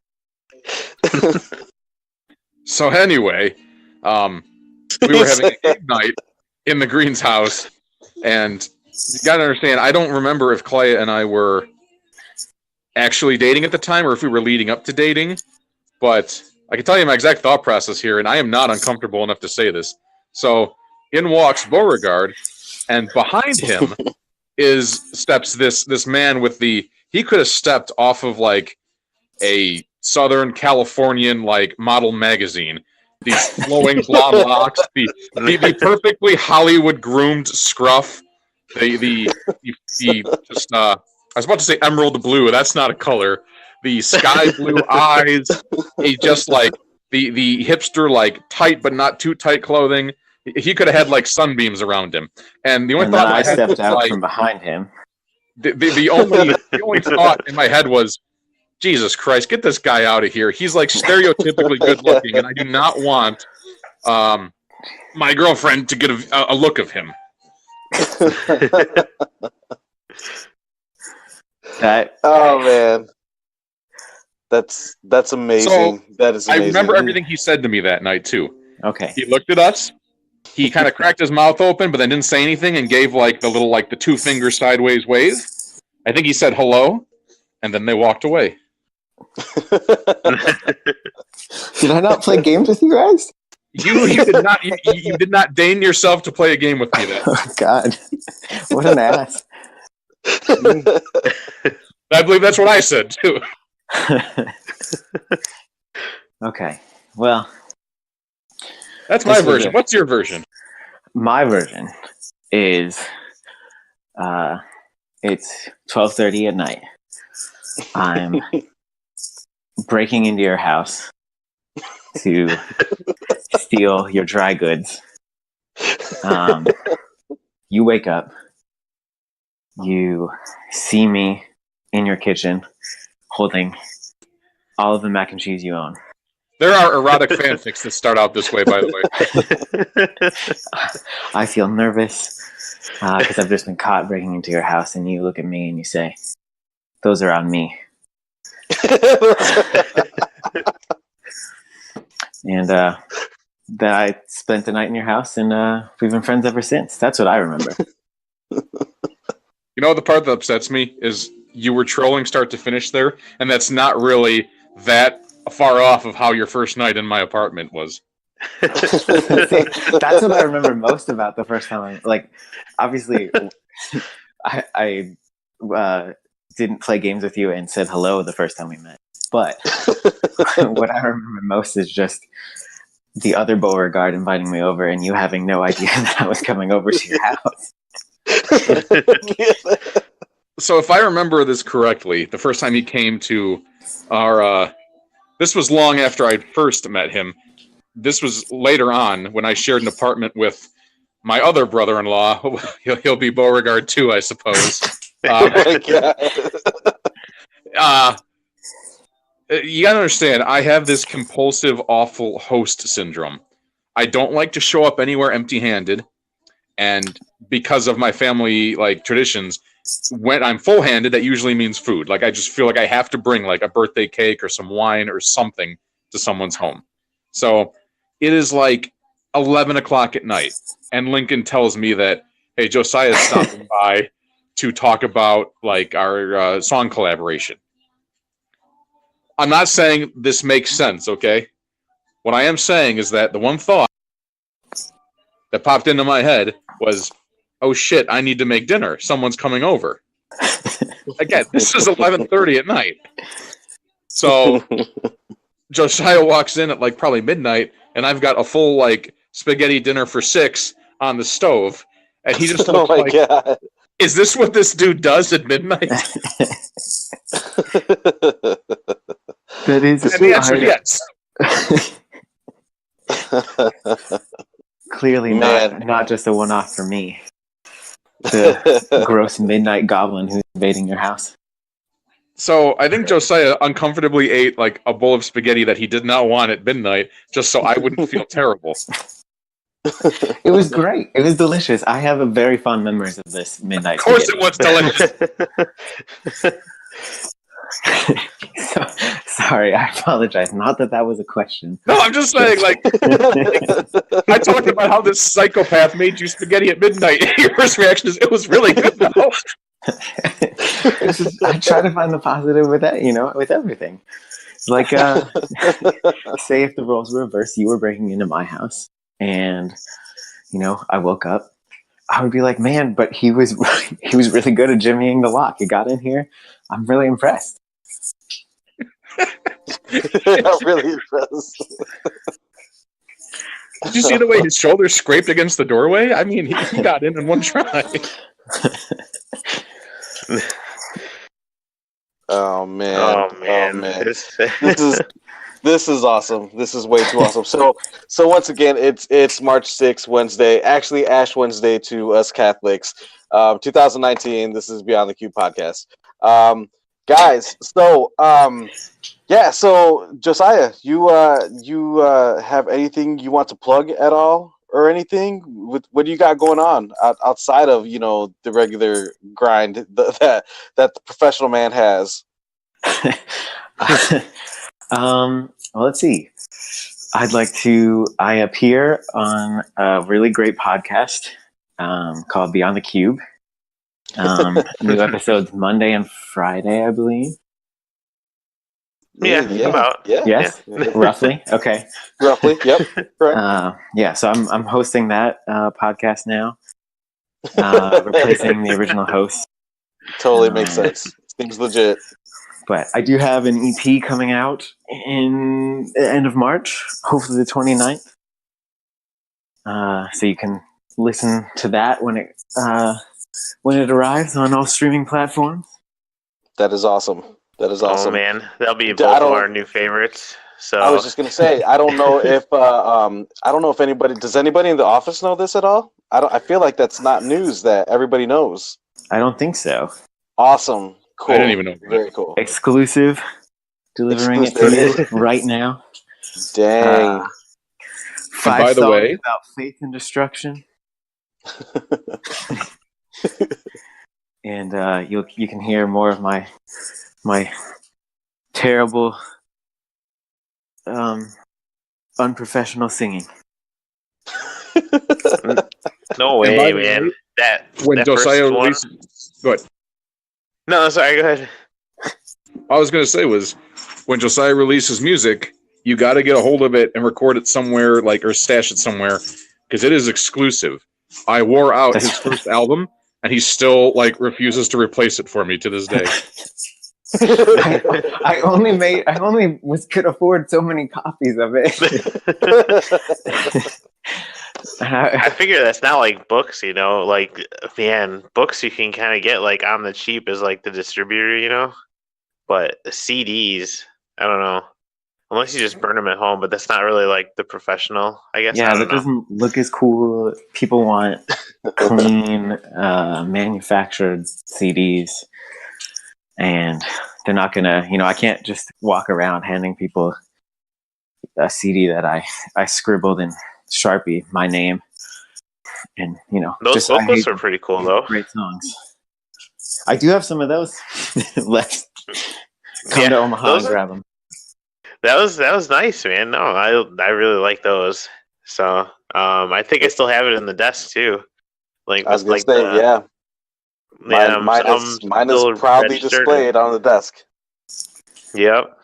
So anyway, we were having a game night in the Green's house, and you gotta understand, I don't remember if Clay and I were actually dating at the time or if we were leading up to dating, but I can tell you my exact thought process here, and I am not uncomfortable enough to say this. So in walks Beauregard, and behind him steps this man with he could have stepped off of like a Southern Californian like model magazine. These flowing blonde locks, the perfectly Hollywood groomed scruff, the just I was about to say emerald blue. That's not a color. The sky blue eyes. He just like the hipster like tight but not too tight clothing. He could have had like sunbeams around him. And the only And thought then in my I head stepped was, out like, from behind him. the only thought in my head was, Jesus Christ, get this guy out of here. He's like stereotypically good looking, and I do not want my girlfriend to get a look of him. Oh man, that's amazing. So, that is amazing. I remember everything he said to me that night too. Okay. He looked at us. He kind of cracked his mouth open, but then didn't say anything and gave like the 2 finger sideways wave. I think he said hello, and then they walked away. Did I not play games with you guys? You did not you did not deign yourself to play a game with me then. Oh God, what an ass! I believe that's what I said too. Okay, well, That's my This was version. it. What's your version? my version is it's 12:30 at night. I'm breaking into your house to steal your dry goods. You wake up. You see me in your kitchen holding all of the mac and cheese you own. There are erotic fanfics that start out this way, by the way. I feel nervous because I've just been caught breaking into your house, and you look at me and you say, "Those are on me." And then I spent the night in your house, and we've been friends ever since. That's what I remember. You know, the part that upsets me is you were trolling start to finish there, and that's not really that far off of how your first night in my apartment was. See, that's what I remember most about the first time. Like, obviously, I didn't play games with you and said hello the first time we met. But what I remember most is just the other Beauregard inviting me over and you having no idea that I was coming over to your house. So if I remember this correctly, the first time he came to our... this was long after I'd first met him. This was later on when I shared an apartment with my other brother-in-law. He'll be Beauregard too, I suppose. Oh my God. You gotta understand, I have this compulsive, awful host syndrome. I don't like to show up anywhere empty-handed, and because of my family like traditions, when I'm full-handed, that usually means food. Like I just feel like I have to bring like a birthday cake or some wine or something to someone's home. So it is like 11 o'clock at night, and Lincoln tells me that, hey, Josiah's stopping by to talk about like our song collaboration. I'm not saying this makes sense, okay? What I am saying is that the one thought that popped into my head was, oh shit, I need to make dinner. Someone's coming over. Again, this is 11:30 at night. So Josiah walks in at like probably midnight, and I've got a full like spaghetti dinner for 6 on the stove, and he just looks like, God. is this what this dude does at midnight? That is. And the answer is yes. clearly Man. not just a one-off for me. The gross midnight goblin who's invading your house. So I think Josiah uncomfortably ate like a bowl of spaghetti that he did not want at midnight, just so I wouldn't feel terrible. It was great. It was delicious. I have a very fond memories of this midnight. Of course, it was delicious. Sorry, I apologize. Not that was a question. No, I'm just saying, like, I talked about how this psychopath made you spaghetti at midnight. Your first reaction is, it was really good, though. I try to find the positive with that, with everything. Like, say if the roles were reversed, you were breaking into my house, and I woke up, I would be like, man, but he was really good at jimmying the lock. He got in here. I'm really impressed. I'm really impressed. Did you see the way his shoulder scraped against the doorway? I mean, he got in one try. Oh man! This is awesome. This is way too awesome. So once again, it's March 6th, Wednesday. Actually, Ash Wednesday to us Catholics. 2019. This is Beyond the Cube podcast. Guys, so so Josiah, you have anything you want to plug at all or anything? What do you got going on outside of the regular grind that the professional man has? Well, let's see. I appear on a really great podcast called Beyond the Cube. New episodes Monday and Friday, I believe. Yeah. Yes, roughly. Okay, roughly. Yep. Correct. So I'm hosting that podcast now, replacing the original host. Totally makes sense. Seems legit. But I do have an EP coming out in the end of March, hopefully the 29th. So you can listen to that when it arrives on all streaming platforms. That is awesome. Oh man, that'll be both of our new favorites. So I was just gonna say, I don't know if anybody does anybody in the office know this at all. I feel like that's not news that everybody knows. I don't think so. Awesome. Cool. I didn't even know. Very cool. Exclusive. Delivering it to you right now. Dang. 5 by the songs way, about faith and destruction. And you can hear more of my terrible unprofessional singing. No way, man. When Josiah released, go ahead. No, sorry, go ahead. All I was going to say was, when Josiah releases music, you got to get a hold of it and record it somewhere, or stash it somewhere, because it is exclusive. I wore out his first album, and he still refuses to replace it for me to this day. I only could afford so many copies of it. I figure that's not like books, books you can kind of get on the cheap as the distributor, but CDs, I don't know, unless you just burn them at home, but that's not really the professional, I guess. Yeah, that doesn't look as cool. People want clean, manufactured CDs, and they're not gonna, I can't just walk around handing people a CD that I scribbled in Sharpie, my name, and those vocals are pretty cool though. Great songs. I do have some of those left. Come to Omaha and grab them. That was nice, man. No, I really like those. So I think I still have it in the desk too. I was gonna say, yeah. Mine is proudly displayed on the desk. Yep.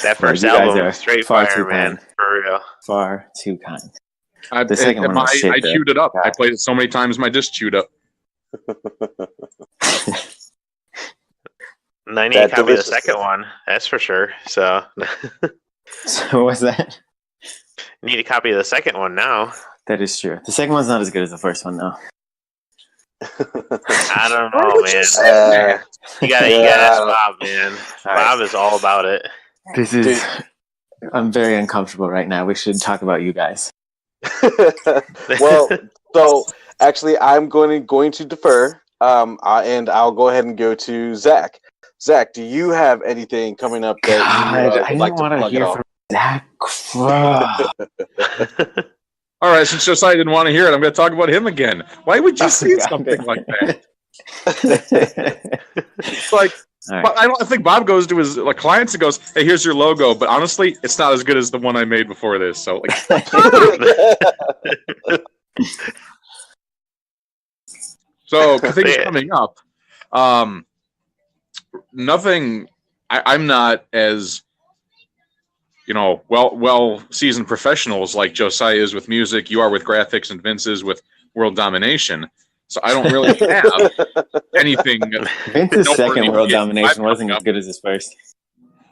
That first album was straight fire, man. For real. Far too kind. The second one was shit, I queued it up. I played it so many times, my disc chewed up. 98 copy of the second one, that's for sure. So what's that? Need a copy of the second one now. That is true. The second one's not as good as the first one, though. I don't know, man. You gotta ask Bob, man. Bob is all about it. I'm very uncomfortable right now. We should talk about you guys. Well, so actually, I'm going to defer, and I'll go ahead and go to Zach. Zach, do you have anything coming up that you God, I would didn't like to want to plug at hear all? from Zach. Ugh. All right, since Josiah didn't want to hear it, I'm going to talk about him again. Why would you Oh, say God. something like that? All It's like, right. but I think Bob goes to his clients and goes, "Hey, here's your logo," but honestly, it's not as good as the one I made before this. So, like, so things coming up. Nothing. I'm not as well seasoned professionals like Josiah is with music. You are with graphics, and Vince is with world domination. So I don't really have anything. Vince's second world Yeah, domination wasn't as good as his first.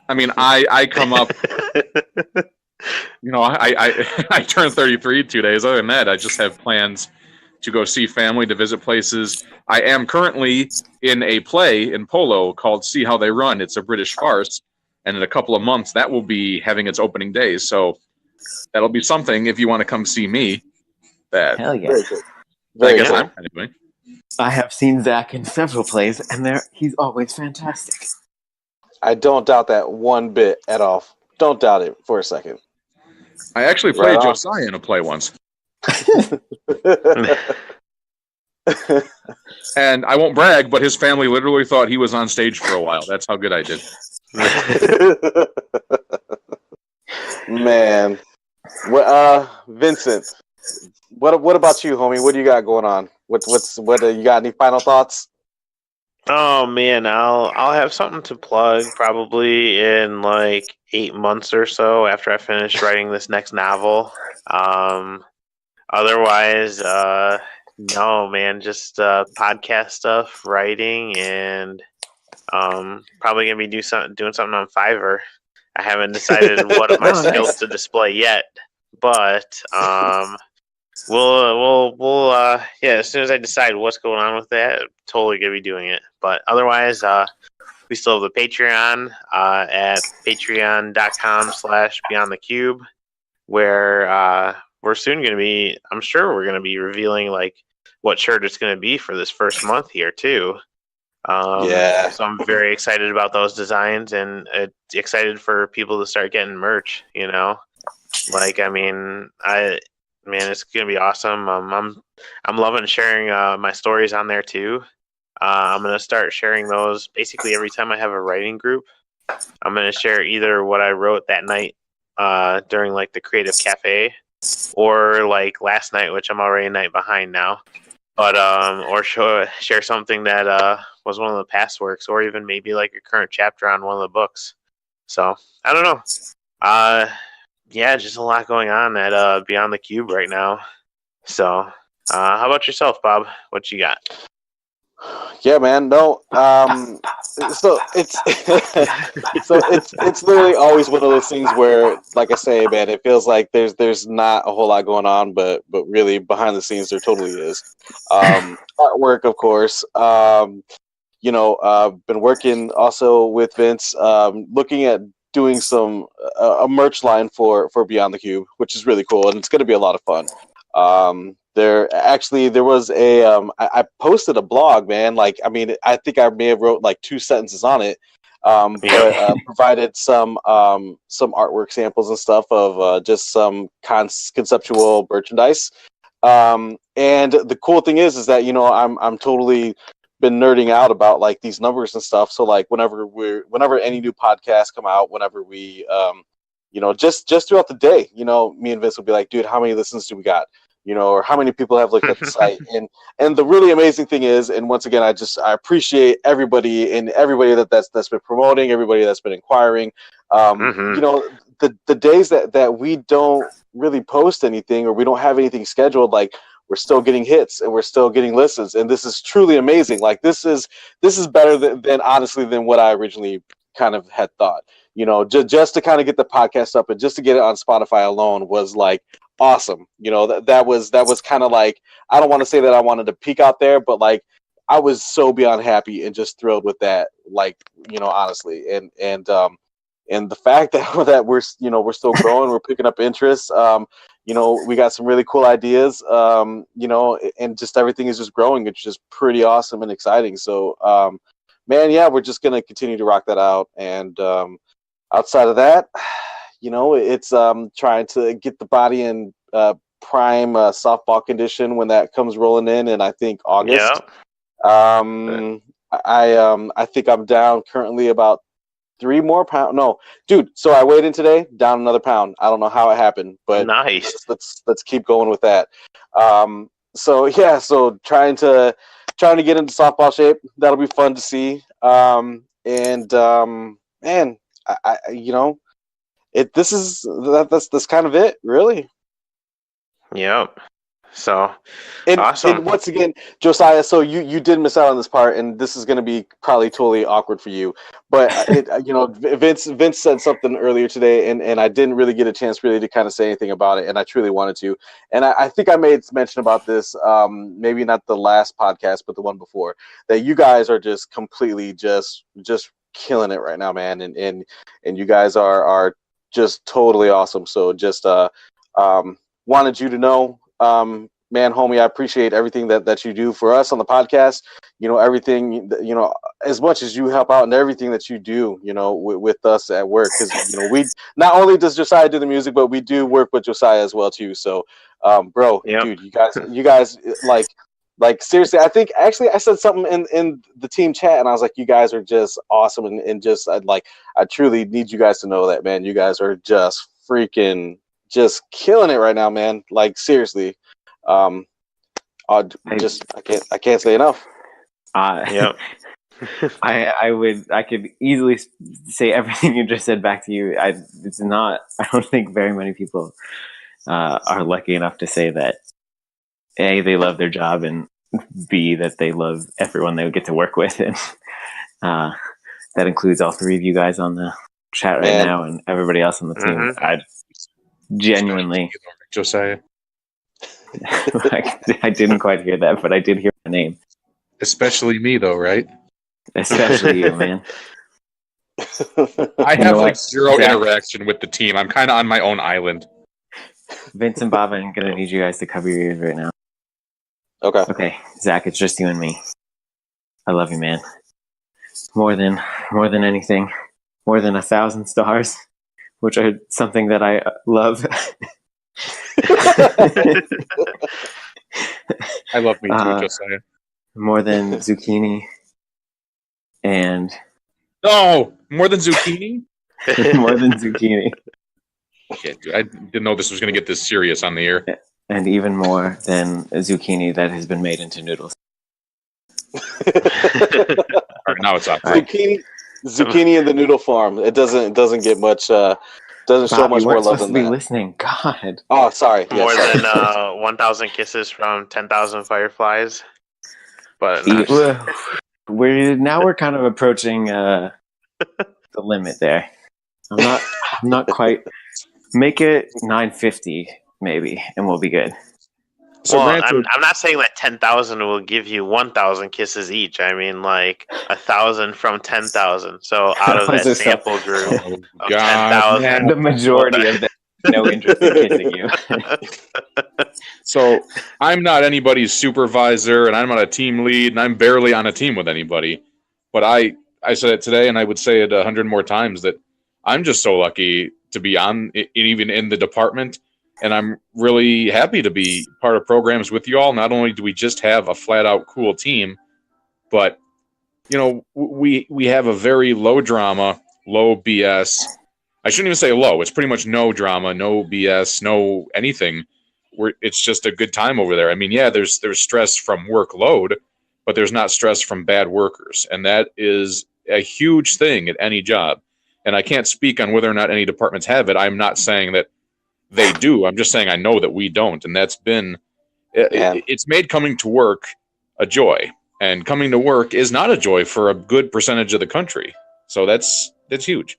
I mean, I come up. I turned 33 in 2 days. Other than that, I just have plans to go see family, to visit places. I am currently in a play in Polo called See How They Run. It's a British farce. And in a couple of months, that will be having its opening days. So that'll be something if you want to come see me. That Hell yeah. Very good. I Very guess good. I'm anyway. I have seen Zach in several plays, and he's always fantastic. I don't doubt that one bit at all. Don't doubt it for a second. I actually Right played on. Josiah in a play once. And I won't brag, but his family literally thought he was on stage for a while. That's how good I did. Man, Vincent, what about you, homie? What do you got going on? What you got? Any final thoughts? Oh man, I'll have something to plug probably in like 8 months or so after I finish writing this next novel. Otherwise, no man, just podcast stuff, writing, and probably gonna be doing something on Fiverr. I haven't decided what of my Oh, skills nice. to display yet, but we'll yeah, as soon as I decide what's going on with that, totally gonna be doing it. But otherwise, we still have the Patreon at patreon.com/beyondthecube, where we're soon gonna be, I'm sure we're gonna be revealing like what shirt it's gonna be for this first month here too. Yeah. So I'm very excited about those designs, and excited for people to start getting merch. Like, I mean, it's gonna be awesome. I'm loving sharing my stories on there too. I'm gonna start sharing those basically every time I have a writing group. I'm gonna share either what I wrote that night during like the creative cafe, or like last night, which I'm already a night behind now. But or share something that was one of the past works, or even maybe like a current chapter on one of the books. So I don't know. Yeah, just a lot going on at Beyond the Cube right now. So how about yourself, Bob? What you got? Yeah, man. No. So it's it's literally always one of those things where, like I say, man, it feels like there's not a whole lot going on, but really behind the scenes there totally is. Artwork, of course. Been working also with Vince, looking at doing some a merch line for Beyond the Cube, which is really cool, and it's going to be a lot of fun. There was a I posted a blog, man. Like, I mean, I think I may have wrote like 2 sentences on it, but provided some artwork samples and stuff of just some conceptual merchandise. And the cool thing is that I'm totally been nerding out about like these numbers and stuff. So like whenever any new podcasts come out, whenever we just throughout the day, me and Vince will be like, dude, how many listens do we got? Or how many people have looked at the site? And the really amazing thing is, and once again, I appreciate everybody that's been promoting, everybody that's been inquiring. The days that we don't really post anything, or we don't have anything scheduled, like, we're still getting hits and we're still getting listens, and this is truly amazing. Like, this is better than honestly than what I originally kind of had thought. Just to kind of get the podcast up and just to get it on Spotify alone was like awesome. That was kind of like, I don't want to say that I wanted to peak out there, but like I was so beyond happy and just thrilled with that. Like, honestly, and the fact that that we're still growing, we're picking up interest. We got some really cool ideas. And just everything is just growing. It's just pretty awesome and exciting. So, man, yeah, we're just gonna continue to rock that out. And outside of that, it's trying to get the body in prime softball condition when that comes rolling in I think August. I think I'm down currently about 3 more pounds. No, dude. So I weighed in today, down another pound. I don't know how it happened, but nice. Let's keep going with that. So yeah, so trying to get into softball shape. That'll be fun to see. Man, that's kind of it, really. Yep. So and, awesome. And once again, Josiah, so you did miss out on this part, and this is going to be probably totally awkward for you. But Vince said something earlier today, and I didn't really get a chance really to kind of say anything about it, and I truly wanted to. And I think I made mention about this, maybe not the last podcast, but the one before, that you guys are just completely just killing it right now, man, and you guys are just totally awesome. So just wanted you to know, man, homie, I appreciate everything that you do for us on the podcast. Everything, as much as you help out and everything that you do, with us at work, because we not only does Josiah do the music, but we do work with Josiah as well too. So, bro, Yep. dude, you guys like seriously, I think actually I said something in the team chat, and I was like, you guys are just awesome, and just I truly need you guys to know that, man, you guys are just freaking just killing it right now, man. Like seriously, I can't say enough. Yep. I could easily say everything you just said back to you. I don't think very many people are lucky enough to say that A, they love their job, and B, that they love everyone they get to work with, and that includes all 3 of you guys on the chat right now and everybody else on the team. Mm-hmm. I genuinely, Josiah. I didn't quite hear that, but I did hear my name. Especially me, though, right? Especially you, man. I have zero interaction with the team. I'm kind of on my own island. Vince and Bob, I'm gonna need you guys to cover your ears right now. Okay, Zach, it's just you and me. I love you, man. More than anything, more than 1,000 stars, which are something that I love. I love me too, Josiah. More than zucchini, and no, more than zucchini. More than zucchini. Okay, dude, I didn't know this was going to get this serious on the air. And even more than a zucchini that has been made into noodles. All right, now it's up. Zucchini in the noodle farm. It doesn't get much. Doesn't show much more love than that. Listening, God. Oh, sorry. More than 1,000 kisses from 10,000 fireflies. But we're kind of approaching the limit there. I'm not quite. Make it 950 maybe, and we'll be good. So I'm not saying that 10,000 will give you 1,000 kisses each. I mean, like 1,000 from 10,000. So out of that sample group of 10,000, the majority of them no interest in kissing you. So I'm not anybody's supervisor, and I'm not a team lead, and I'm barely on a team with anybody. But I said it today, and I would say it 100 more times, that I'm just so lucky to be on, even in the department. And I'm really happy to be part of programs with you all. Not only do we just have a flat out cool team, but we have a very low drama, low BS. I shouldn't even say low. It's pretty much no drama, no BS, no anything. It's just a good time over there. I mean, yeah, there's stress from workload, but there's not stress from bad workers. And that is a huge thing at any job. And I can't speak on whether or not any departments have it. I'm not saying that they do. I'm just saying I know that we don't. And that's been, it's made coming to work a joy. And coming to work is not a joy for a good percentage of the country. So that's huge.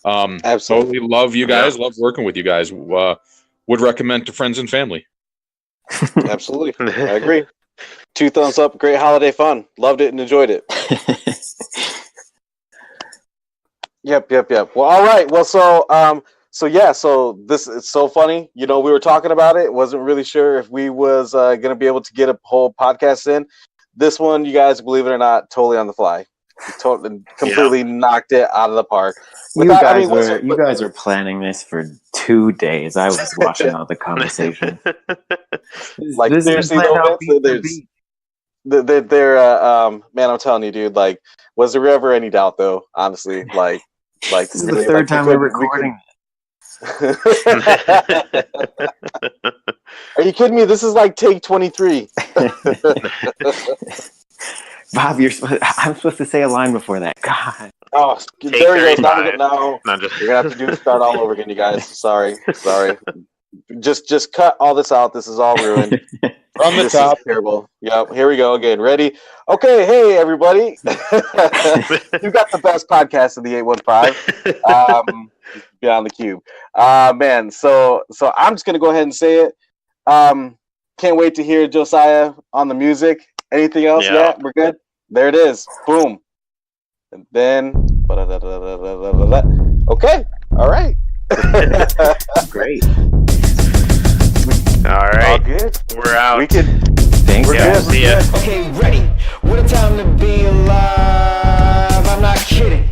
Absolutely love you guys. Love working with you guys. Would recommend to friends and family. Absolutely. I agree. 2 thumbs up. Great holiday fun. Loved it and enjoyed it. Yep. Well, all right. Well, so this is so funny. You know, we were talking about it. Wasn't really sure if we was gonna be able to get a whole podcast in. This one, you guys, believe it or not, totally on the fly. Totally, completely knocked it out of the park. You guys were planning this for 2 days. I was watching all the conversation. Like seriously, though, man, I'm telling you, dude. Like, was there ever any doubt, though? Honestly, like this is the third time we're recording. Are you kidding me? This is like take 23. Bob, I'm supposed to say a line before that. God. Oh, there we go. No, you're gonna have to start all over again, you guys. Sorry. Just cut all this out. This is all ruined. From the top. Terrible. Yep. Here we go again. Ready? Okay. Hey, everybody. You got the best podcast in the 815. Beyond the Cube. Man. So I'm just gonna go ahead and say it. Can't wait to hear Josiah on the music. Anything else? Yeah, we're good. There it is. Boom. And then, okay. All right. Great. All right. All good. We're out. We could. Thanks. We're good. See ya. Okay, ready. What a time to be alive. I'm not kidding.